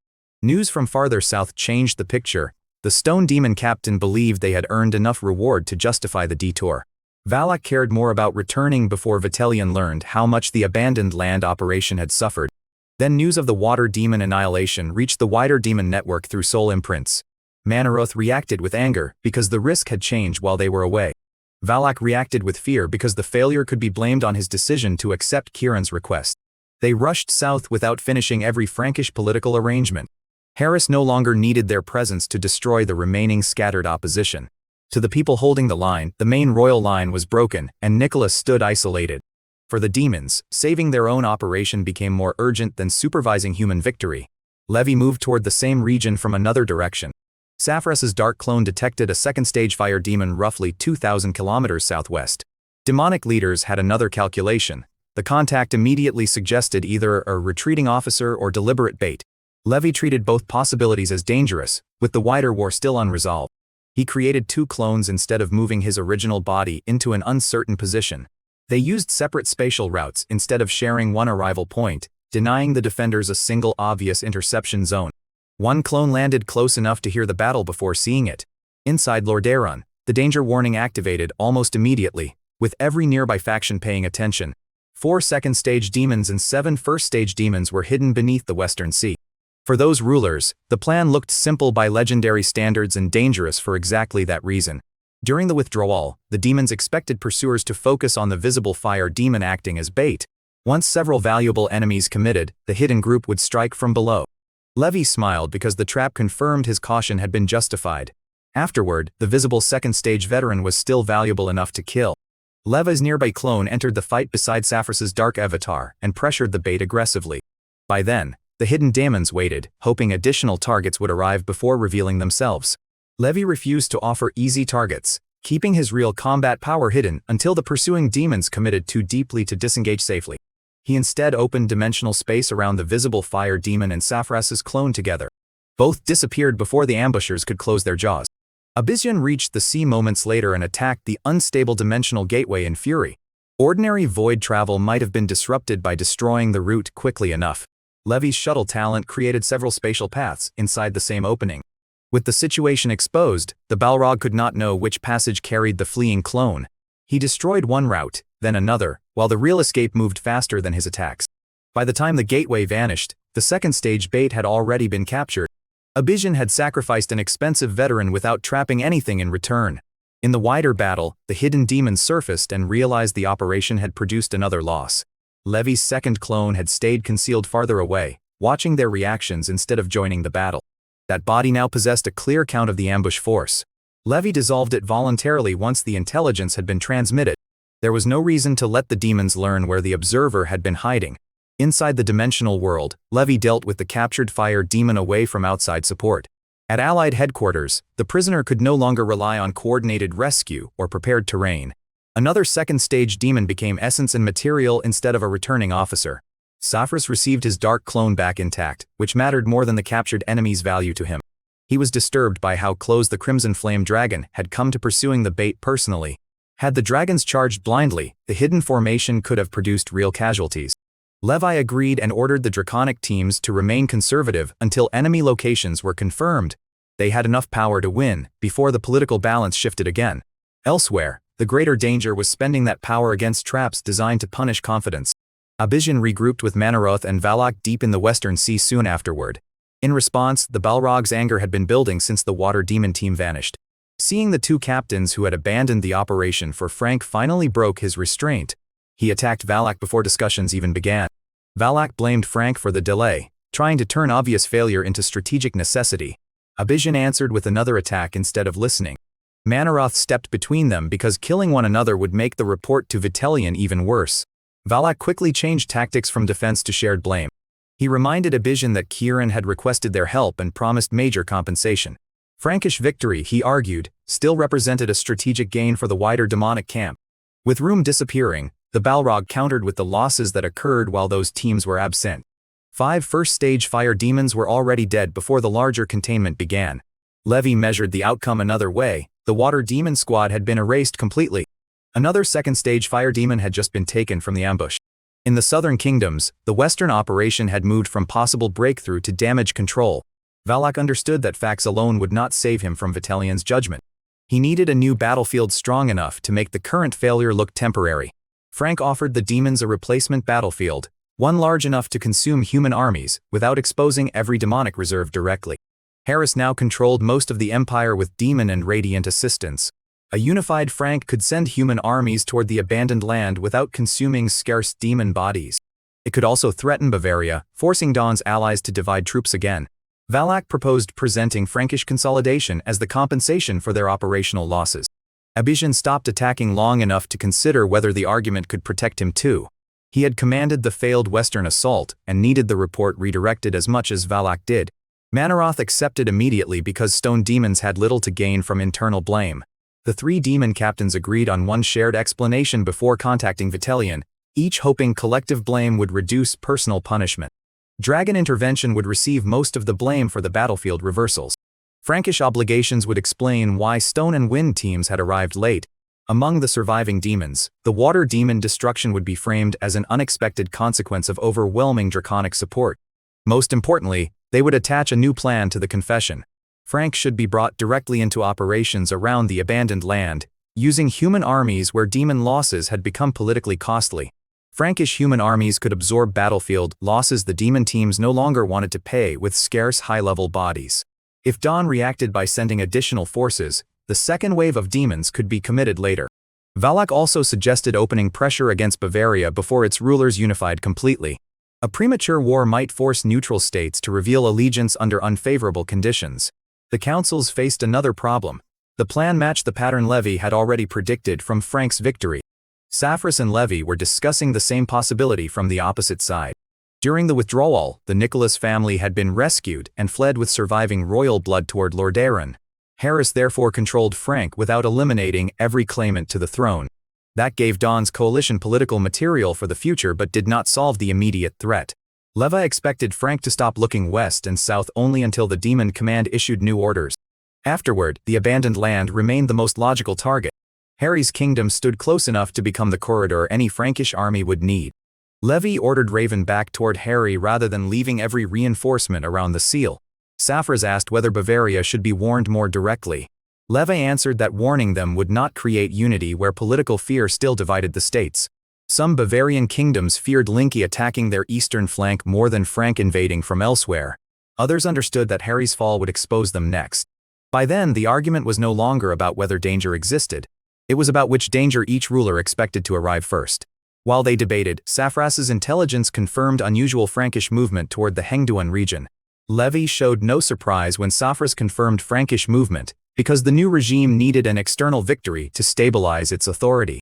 News from farther south changed the picture. The Stone Demon captain believed they had earned enough reward to justify the detour. Valak cared more about returning before Vitellion learned how much the abandoned land operation had suffered. Then news of the Water Demon annihilation reached the wider demon network through soul imprints. Manhwa reacted with anger because the risk had changed while they were away. Valak reacted with fear because the failure could be blamed on his decision to accept Kieran's request. They rushed south without finishing every Frankish political arrangement. Harris no longer needed their presence to destroy the remaining scattered opposition. To the people holding the line, the main royal line was broken, and Nicholas stood isolated. For the demons, saving their own operation became more urgent than supervising human victory. Levi moved toward the same region from another direction. Saphraz's dark clone detected a second-stage fire demon roughly 2,000 kilometers southwest. Demonic leaders had another calculation. The contact immediately suggested either a retreating officer or deliberate bait. Levi treated both possibilities as dangerous, with the wider war still unresolved. He created 2 clones instead of moving his original body into an uncertain position. They used separate spatial routes instead of sharing one arrival point, denying the defenders a single obvious interception zone. One clone landed close enough to hear the battle before seeing it. Inside Lordaeron, the danger warning activated almost immediately, with every nearby faction paying attention. 4 second-stage demons and 7 first-stage demons were hidden beneath the Western Sea. For those rulers, the plan looked simple by legendary standards and dangerous for exactly that reason. During the withdrawal, the demons expected pursuers to focus on the visible fire demon acting as bait. Once several valuable enemies committed, the hidden group would strike from below. Levi smiled because the trap confirmed his caution had been justified. Afterward, the visible second-stage veteran was still valuable enough to kill. Levi's nearby clone entered the fight beside Saphraz's dark avatar and pressured the bait aggressively. By then, the hidden demons waited, hoping additional targets would arrive before revealing themselves. Levi refused to offer easy targets, keeping his real combat power hidden until the pursuing demons committed too deeply to disengage safely. He instead opened dimensional space around the visible fire demon and Saphraz's clone together. Both disappeared before the ambushers could close their jaws. Abidjan reached the sea moments later and attacked the unstable dimensional gateway in fury. Ordinary void travel might have been disrupted by destroying the route quickly enough. Levi's shuttle talent created several spatial paths inside the same opening. With the situation exposed, the Balrog could not know which passage carried the fleeing clone. He destroyed one route, then another, while the real escape moved faster than his attacks. By the time the gateway vanished, the second-stage bait had already been captured. Abidjan had sacrificed an expensive veteran without trapping anything in return. In the wider battle, the hidden demons surfaced and realized the operation had produced another loss. Levi's second clone had stayed concealed farther away, watching their reactions instead of joining the battle. That body now possessed a clear count of the ambush force. Levi dissolved it voluntarily once the intelligence had been transmitted. There was no reason to let the demons learn where the observer had been hiding. Inside the dimensional world, Levi dealt with the captured fire demon away from outside support. At Allied headquarters, the prisoner could no longer rely on coordinated rescue or prepared terrain. Another second-stage demon became essence and material instead of a returning officer. Saphras received his dark clone back intact, which mattered more than the captured enemy's value to him. He was disturbed by how close the Crimson Flame Dragon had come to pursuing the bait personally. Had the dragons charged blindly, the hidden formation could have produced real casualties. Levi agreed and ordered the Draconic teams to remain conservative until enemy locations were confirmed. They had enough power to win before the political balance shifted again. Elsewhere, the greater danger was spending that power against traps designed to punish confidence. Abizhan regrouped with Manhwa and Valak deep in the Western Sea soon afterward. In response, the Balrog's anger had been building since the Water Demon team vanished. Seeing the two captains who had abandoned the operation for Frank finally broke his restraint. He attacked Valak before discussions even began. Valak blamed Frank for the delay, trying to turn obvious failure into strategic necessity. Abizhan answered with another attack instead of listening. Manhwa stepped between them because killing one another would make the report to Vitellion even worse. Valak quickly changed tactics from defense to shared blame. He reminded Abizhan that Kieran had requested their help and promised major compensation. Frankish victory, he argued, still represented a strategic gain for the wider demonic camp. With Room disappearing, the Balrog countered with the losses that occurred while those teams were absent. 5 first-stage fire demons were already dead before the larger containment began. Levi measured the outcome another way. The Water Demon squad had been erased completely. Another second-stage fire demon had just been taken from the ambush. In the southern kingdoms, the western operation had moved from possible breakthrough to damage control. Valak understood that facts alone would not save him from Vitellion's judgment. He needed a new battlefield strong enough to make the current failure look temporary. Frank offered the demons a replacement battlefield, one large enough to consume human armies, without exposing every demonic reserve directly. Harris now controlled most of the Empire with demon and radiant assistance. A unified Frank could send human armies toward the abandoned land without consuming scarce demon bodies. It could also threaten Bavaria, forcing Dawn's allies to divide troops again. Valak proposed presenting Frankish consolidation as the compensation for their operational losses. Abizhan stopped attacking long enough to consider whether the argument could protect him too. He had commanded the failed western assault and needed the report redirected as much as Valak did. Manhwa accepted immediately because stone demons had little to gain from internal blame. The 3 demon captains agreed on one shared explanation before contacting Vitellion, each hoping collective blame would reduce personal punishment. Dragon intervention would receive most of the blame for the battlefield reversals. Frankish obligations would explain why Stone and Wind teams had arrived late. Among the surviving demons, the Water Demon destruction would be framed as an unexpected consequence of overwhelming draconic support. Most importantly, they would attach a new plan to the confession. Frank should be brought directly into operations around the abandoned land, using human armies where demon losses had become politically costly. Frankish human armies could absorb battlefield losses the demon teams no longer wanted to pay with scarce high-level bodies. If Dawn reacted by sending additional forces, the second wave of demons could be committed later. Valak also suggested opening pressure against Bavaria before its rulers unified completely. A premature war might force neutral states to reveal allegiance under unfavorable conditions. The councils faced another problem. The plan matched the pattern Levi had already predicted from Frank's victory. Saphras and Levi were discussing the same possibility from the opposite side. During the withdrawal, the Nicholas family had been rescued and fled with surviving royal blood toward Lordaeron. Harris therefore controlled Frank without eliminating every claimant to the throne. That gave Dawn's coalition political material for the future but did not solve the immediate threat. Levi expected Frank to stop looking west and south only until the Demon Command issued new orders. Afterward, the abandoned land remained the most logical target. Harry's kingdom stood close enough to become the corridor any Frankish army would need. Levi ordered Raven back toward Harry rather than leaving every reinforcement around the seal. Saphras asked whether Bavaria should be warned more directly. Levi answered that warning them would not create unity where political fear still divided the states. Some Bavarian kingdoms feared Linky attacking their eastern flank more than Frank invading from elsewhere. Others understood that Harry's fall would expose them next. By then, the argument was no longer about whether danger existed. It was about which danger each ruler expected to arrive first. While they debated, Saphras's intelligence confirmed unusual Frankish movement toward the Hengduan region. Levi showed no surprise when Saphras confirmed Frankish movement, because the new regime needed an external victory to stabilize its authority.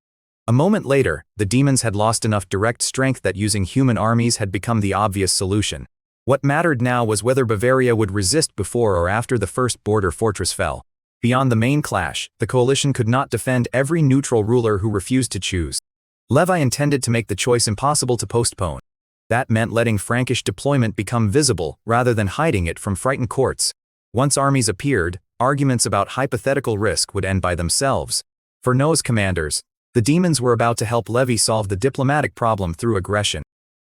A moment later, the demons had lost enough direct strength that using human armies had become the obvious solution. What mattered now was whether Bavaria would resist before or after the first border fortress fell. Beyond the main clash, the coalition could not defend every neutral ruler who refused to choose. Levi intended to make the choice impossible to postpone. That meant letting Frankish deployment become visible rather than hiding it from frightened courts. Once armies appeared, arguments about hypothetical risk would end by themselves. For Noah's commanders, the demons were about to help Levi solve the diplomatic problem through aggression.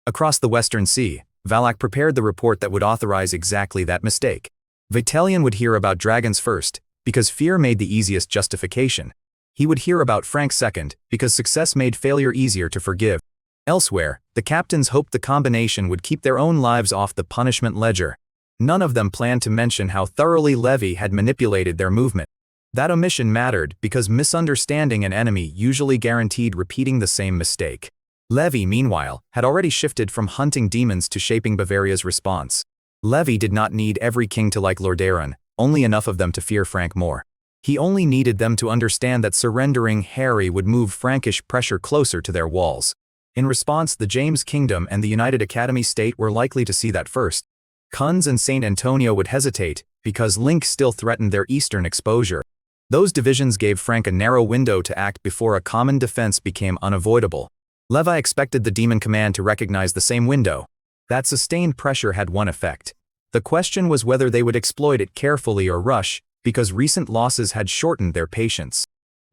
Across the Western Sea, Valak prepared the report that would authorize exactly that mistake. Vitellion would hear about dragons first, because fear made the easiest justification. He would hear about Frank second, because success made failure easier to forgive. Elsewhere, the captains hoped the combination would keep their own lives off the punishment ledger. None of them planned to mention how thoroughly Levi had manipulated their movement. That omission mattered because misunderstanding an enemy usually guaranteed repeating the same mistake. Levi, meanwhile, had already shifted from hunting demons to shaping Bavaria's response. Levi did not need every king to like Lordaeron, only enough of them to fear Frank more. He only needed them to understand that surrendering Harry would move Frankish pressure closer to their walls. In response, the James Kingdom and the United Academy State were likely to see that first. Kunz and St. Antonio would hesitate, because Link still threatened their eastern exposure. Those divisions gave Frank a narrow window to act before a common defense became unavoidable. Levi expected the Demon Command to recognize the same window. That sustained pressure had one effect. The question was whether they would exploit it carefully or rush, because recent losses had shortened their patience.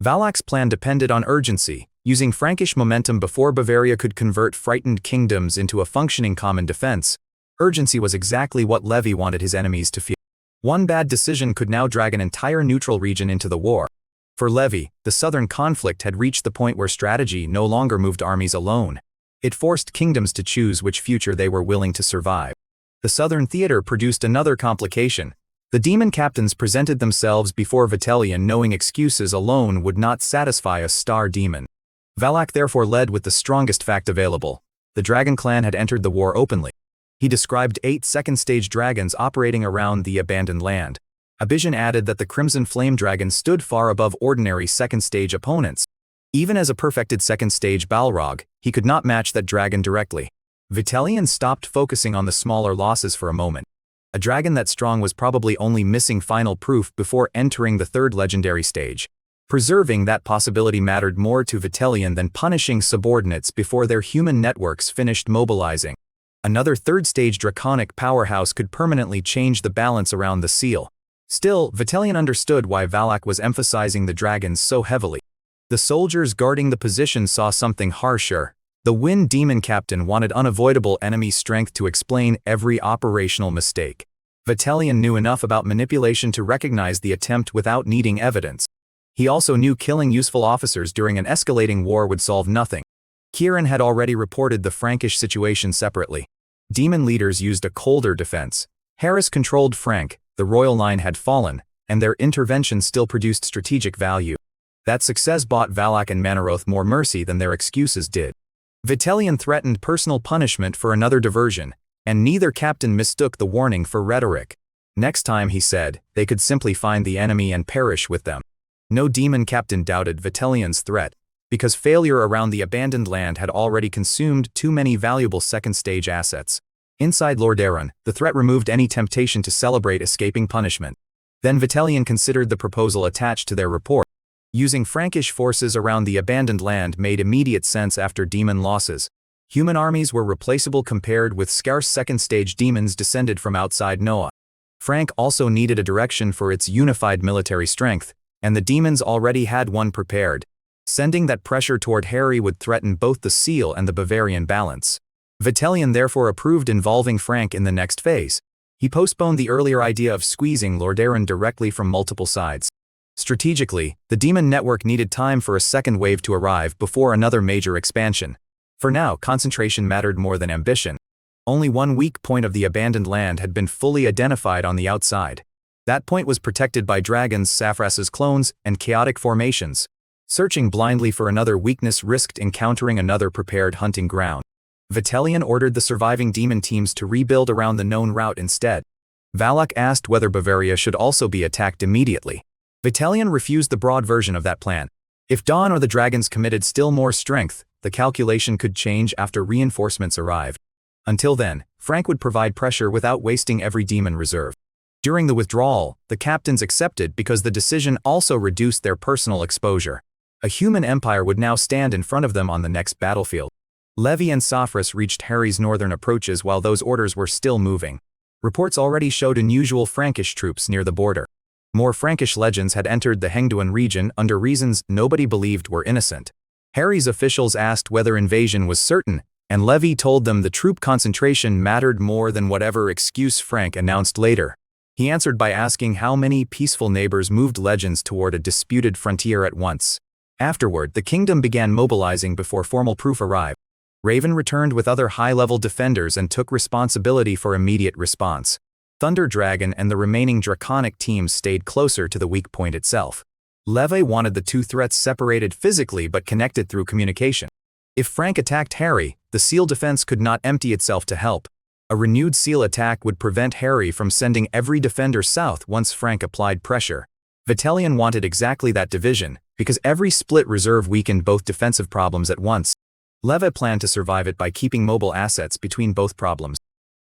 Valak's plan depended on urgency, using Frankish momentum before Bavaria could convert frightened kingdoms into a functioning common defense. Urgency was exactly what Levi wanted his enemies to feel. One bad decision could now drag an entire neutral region into the war. For Levi, the southern conflict had reached the point where strategy no longer moved armies alone. It forced kingdoms to choose which future they were willing to survive. The southern theater produced another complication. The demon captains presented themselves before Vitellion knowing excuses alone would not satisfy a star demon. Valak therefore led with the strongest fact available. The Dragon Clan had entered the war openly. He described 8 second-stage dragons operating around the abandoned land. Abijah added that the Crimson Flame Dragon stood far above ordinary second-stage opponents. Even as a perfected second-stage Balrog, he could not match that dragon directly. Vitellion stopped focusing on the smaller losses for a moment. A dragon that strong was probably only missing final proof before entering the third legendary stage. Preserving that possibility mattered more to Vitellion than punishing subordinates before their human networks finished mobilizing. Another third-stage draconic powerhouse could permanently change the balance around the seal. Still, Vitellion understood why Valak was emphasizing the dragons so heavily. The soldiers guarding the position saw something harsher. The Wind Demon Captain wanted unavoidable enemy strength to explain every operational mistake. Vitellion knew enough about manipulation to recognize the attempt without needing evidence. He also knew killing useful officers during an escalating war would solve nothing. Kieran had already reported the Frankish situation separately. Demon leaders used a colder defense. Harris controlled Frank, the royal line had fallen, and their intervention still produced strategic value. That success bought Valak and Manaroth more mercy than their excuses did. Vitellion threatened personal punishment for another diversion, and neither captain mistook the warning for rhetoric. Next time, he said, they could simply find the enemy and perish with them. No demon captain doubted Vitellion's threat, because failure around the abandoned land had already consumed too many valuable second-stage assets. Inside Lordaeron, the threat removed any temptation to celebrate escaping punishment. Then Vitellion considered the proposal attached to their report. Using Frankish forces around the abandoned land made immediate sense after demon losses. Human armies were replaceable compared with scarce second-stage demons descended from outside Noah. Frank also needed a direction for its unified military strength, and the demons already had one prepared. Sending that pressure toward Harry would threaten both the seal and the Bavarian balance. Vitellion therefore approved involving Frank in the next phase. He postponed the earlier idea of squeezing Lordaeron directly from multiple sides. Strategically, the demon network needed time for a second wave to arrive before another major expansion. For now, concentration mattered more than ambition. Only one weak point of the abandoned land had been fully identified on the outside. That point was protected by dragons, Saphras's clones, and chaotic formations. Searching blindly for another weakness risked encountering another prepared hunting ground. Vitellion ordered the surviving demon teams to rebuild around the known route instead. Valak asked whether Bavaria should also be attacked immediately. Vitalian refused the broad version of that plan. If Dawn or the dragons committed still more strength, the calculation could change after reinforcements arrived. Until then, Frank would provide pressure without wasting every demon reserve. During the withdrawal, the captains accepted because the decision also reduced their personal exposure. A human empire would now stand in front of them on the next battlefield. Levi and Saphras reached Harry's northern approaches while those orders were still moving. Reports already showed unusual Frankish troops near the border. More Frankish legends had entered the Hengduan region under reasons nobody believed were innocent. Harry's officials asked whether invasion was certain, and Levi told them the troop concentration mattered more than whatever excuse Frank announced later. He answered by asking how many peaceful neighbors moved legends toward a disputed frontier at once. Afterward, the kingdom began mobilizing before formal proof arrived. Raven returned with other high-level defenders and took responsibility for immediate response. Thunder Dragon and the remaining Draconic teams stayed closer to the weak point itself. Levi wanted the two threats separated physically but connected through communication. If Frank attacked Harry, the seal defense could not empty itself to help. A renewed seal attack would prevent Harry from sending every defender south once Frank applied pressure. Vitalian wanted exactly that division, because every split reserve weakened both defensive problems at once. Levi planned to survive it by keeping mobile assets between both problems.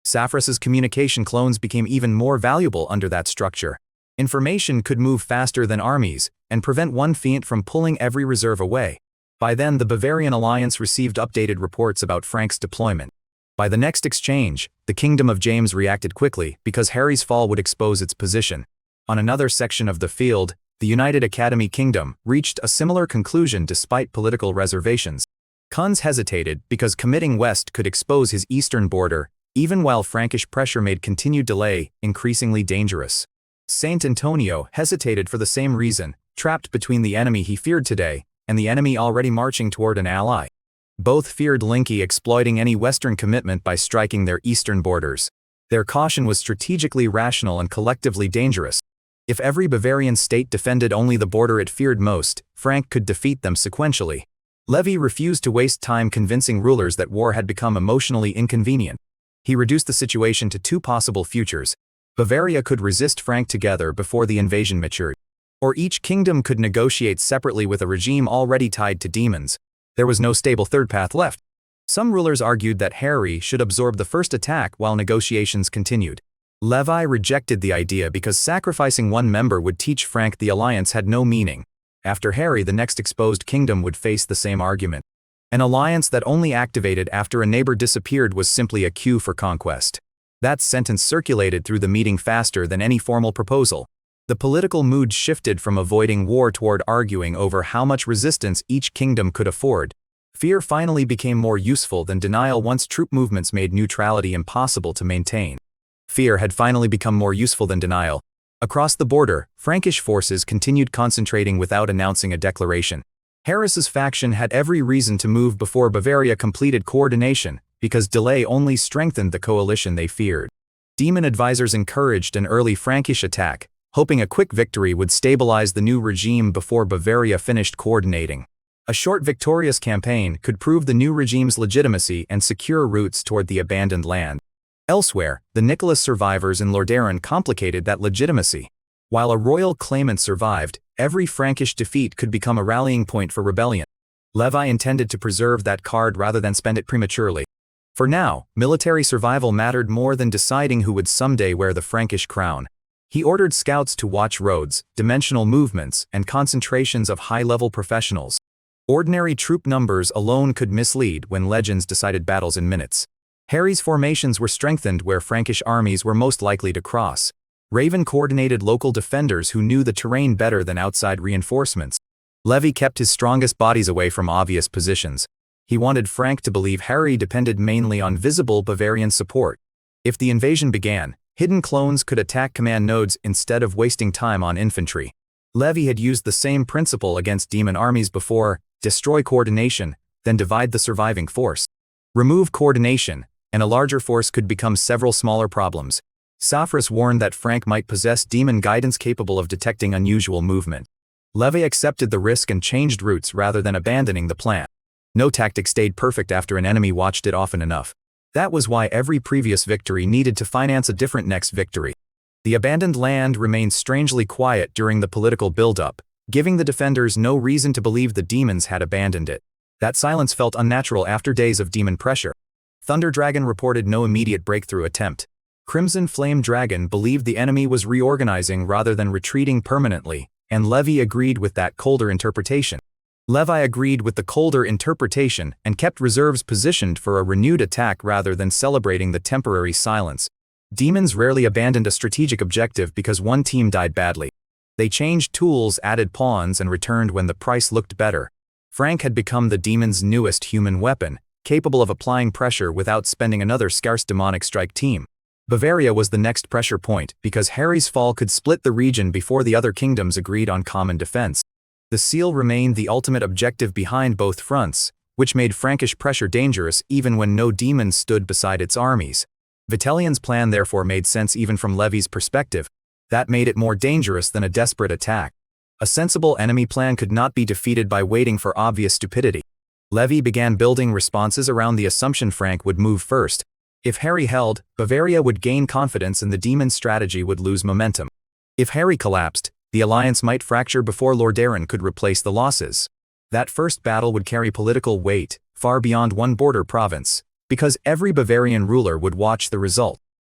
Saphras's communication clones became even more valuable under that structure. Information could move faster than armies, and prevent one fiend from pulling every reserve away. By then, the Bavarian alliance received updated reports about Frank's deployment. By the next exchange, the Kingdom of James reacted quickly because Harry's fall would expose its position. On another section of the field, the United Academy Kingdom reached a similar conclusion despite political reservations. Kunz hesitated because committing west could expose his eastern border, even while Frankish pressure made continued delay increasingly dangerous. Saint Antonio hesitated for the same reason, trapped between the enemy he feared today and the enemy already marching toward an ally. Both feared Linky exploiting any western commitment by striking their eastern borders. Their caution was strategically rational and collectively dangerous. If every Bavarian state defended only the border it feared most, Frank could defeat them sequentially. Levi refused to waste time convincing rulers that war had become emotionally inconvenient. He reduced the situation to two possible futures. Bavaria could resist Frank together before the invasion matured. Or each kingdom could negotiate separately with a regime already tied to demons. There was no stable third path left. Some rulers argued that Harry should absorb the first attack while negotiations continued. Levi rejected the idea because sacrificing one member would teach Frank the alliance had no meaning. After Harry, the next exposed kingdom would face the same argument. An alliance that only activated after a neighbor disappeared was simply a cue for conquest. That sentence circulated through the meeting faster than any formal proposal. The political mood shifted from avoiding war toward arguing over how much resistance each kingdom could afford. Fear finally became more useful than denial once troop movements made neutrality impossible to maintain. Fear had finally become more useful than denial. Across the border, Frankish forces continued concentrating without announcing a declaration. Harris's faction had every reason to move before Bavaria completed coordination, because delay only strengthened the coalition they feared. Demon advisors encouraged an early Frankish attack, hoping a quick victory would stabilize the new regime before Bavaria finished coordinating. A short victorious campaign could prove the new regime's legitimacy and secure routes toward the abandoned land. Elsewhere, the Nicholas survivors in Lordaeron complicated that legitimacy. While a royal claimant survived, every Frankish defeat could become a rallying point for rebellion. Levi intended to preserve that card rather than spend it prematurely. For now, military survival mattered more than deciding who would someday wear the Frankish crown. He ordered scouts to watch roads, dimensional movements, and concentrations of high-level professionals. Ordinary troop numbers alone could mislead when legends decided battles in minutes. Harry's formations were strengthened where Frankish armies were most likely to cross. Raven coordinated local defenders who knew the terrain better than outside reinforcements. Levi kept his strongest bodies away from obvious positions. He wanted Frank to believe Harry depended mainly on visible Bavarian support. If the invasion began, hidden clones could attack command nodes instead of wasting time on infantry. Levi had used the same principle against demon armies before: destroy coordination, then divide the surviving force. Remove coordination, and a larger force could become several smaller problems. Saphras warned that Frank might possess demon guidance capable of detecting unusual movement. Levi accepted the risk and changed routes rather than abandoning the plan. No tactic stayed perfect after an enemy watched it often enough. That was why every previous victory needed to finance a different next victory. The abandoned land remained strangely quiet during the political buildup, giving the defenders no reason to believe the demons had abandoned it. That silence felt unnatural after days of demon pressure. Thunder Dragon reported no immediate breakthrough attempt. Crimson Flame Dragon believed the enemy was reorganizing rather than retreating permanently, and Levi agreed with that colder interpretation. Levi agreed with the colder interpretation and kept reserves positioned for a renewed attack rather than celebrating the temporary silence. Demons rarely abandoned a strategic objective because one team died badly. They changed tools, added pawns, and returned when the price looked better. Frank had become the demon's newest human weapon, capable of applying pressure without spending another scarce demonic strike team. Bavaria was the next pressure point because Harry's fall could split the region before the other kingdoms agreed on common defense. The seal remained the ultimate objective behind both fronts, which made Frankish pressure dangerous even when no demons stood beside its armies. Vitellion's plan therefore made sense even from Levi's perspective. That made it more dangerous than a desperate attack. A sensible enemy plan could not be defeated by waiting for obvious stupidity. Levi began building responses around the assumption Frank would move first. If Harry held, Bavaria would gain confidence and the demon's strategy would lose momentum. If Harry collapsed, the alliance might fracture before Lordaeron could replace the losses. That first battle would carry political weight, far beyond one border province, because every Bavarian ruler would watch the result.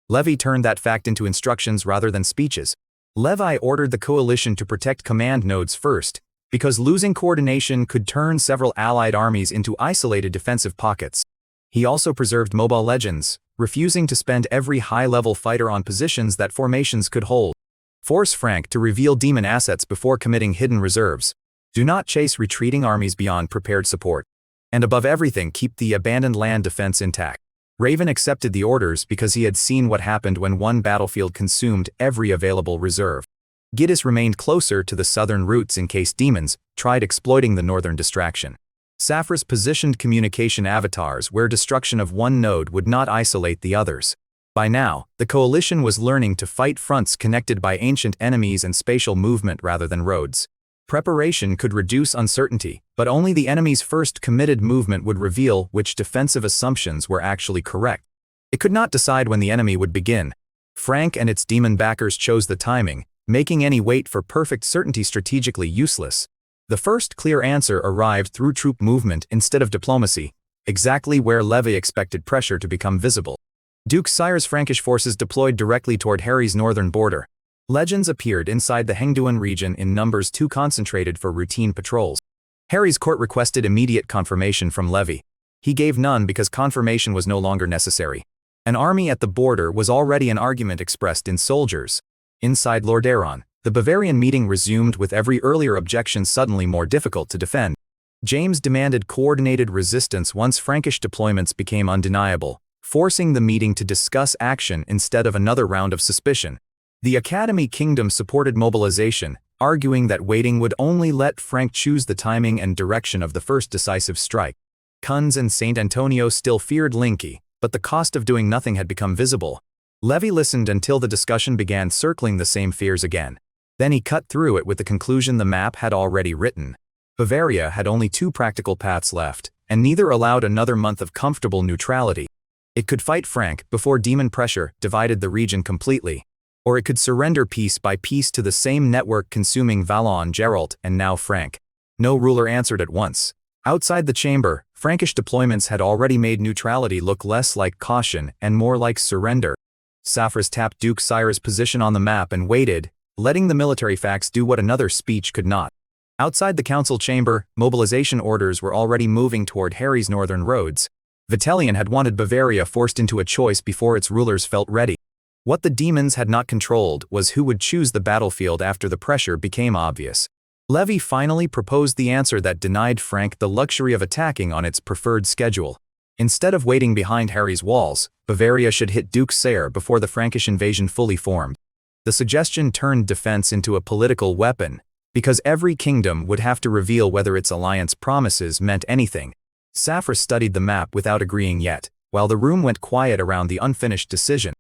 Levi turned that fact into instructions rather than speeches. Levi ordered the coalition to protect command nodes first, because losing coordination could turn several allied armies into isolated defensive pockets. He also preserved mobile legends, refusing to spend every high-level fighter on positions that formations could hold. Force Frank to reveal demon assets before committing hidden reserves. Do not chase retreating armies beyond prepared support. And above everything, keep the abandoned land defense intact. Raven accepted the orders because he had seen what happened when one battlefield consumed every available reserve. Giddis remained closer to the southern routes in case demons tried exploiting the northern distraction. Saphras positioned communication avatars where destruction of one node would not isolate the others. By now, the coalition was learning to fight fronts connected by ancient enemies and spatial movement rather than roads. Preparation could reduce uncertainty, but only the enemy's first committed movement would reveal which defensive assumptions were actually correct. It could not decide when the enemy would begin. Frank and its demon backers chose the timing, making any wait for perfect certainty strategically useless. The first clear answer arrived through troop movement instead of diplomacy, exactly where Levi expected pressure to become visible. Duke Sire's Frankish forces deployed directly toward Harry's northern border. Legends appeared inside the Hengduan region in numbers too concentrated for routine patrols. Harry's court requested immediate confirmation from Levi. He gave none because confirmation was no longer necessary. An army at the border was already an argument expressed in soldiers. Inside Lordaeron, the Bavarian meeting resumed with every earlier objection suddenly more difficult to defend. James demanded coordinated resistance once Frankish deployments became undeniable, forcing the meeting to discuss action instead of another round of suspicion. The Academy Kingdom supported mobilization, arguing that waiting would only let Frank choose the timing and direction of the first decisive strike. Kunz and St. Antonio still feared Linky, but the cost of doing nothing had become visible. Levi listened until the discussion began circling the same fears again. Then he cut through it with the conclusion the map had already written. Bavaria had only two practical paths left, and neither allowed another month of comfortable neutrality. It could fight Frank before demon pressure divided the region completely, or it could surrender piece by piece to the same network consuming Valon, Geralt, and now Frank. No ruler answered at once. Outside the chamber, Frankish deployments had already made neutrality look less like caution and more like surrender. Saphras tapped Duke Sire's position on the map and waited, letting the military facts do what another speech could not. Outside the council chamber, mobilization orders were already moving toward Harry's northern roads. Vitellion had wanted Bavaria forced into a choice before its rulers felt ready. What the demons had not controlled was who would choose the battlefield after the pressure became obvious. Levi finally proposed the answer that denied Frank the luxury of attacking on its preferred schedule. Instead of waiting behind Harry's walls, Bavaria should hit Duke Sayre before the Frankish invasion fully formed. The suggestion turned defense into a political weapon, because every kingdom would have to reveal whether its alliance promises meant anything. Saphras studied the map without agreeing yet, while the room went quiet around the unfinished decision.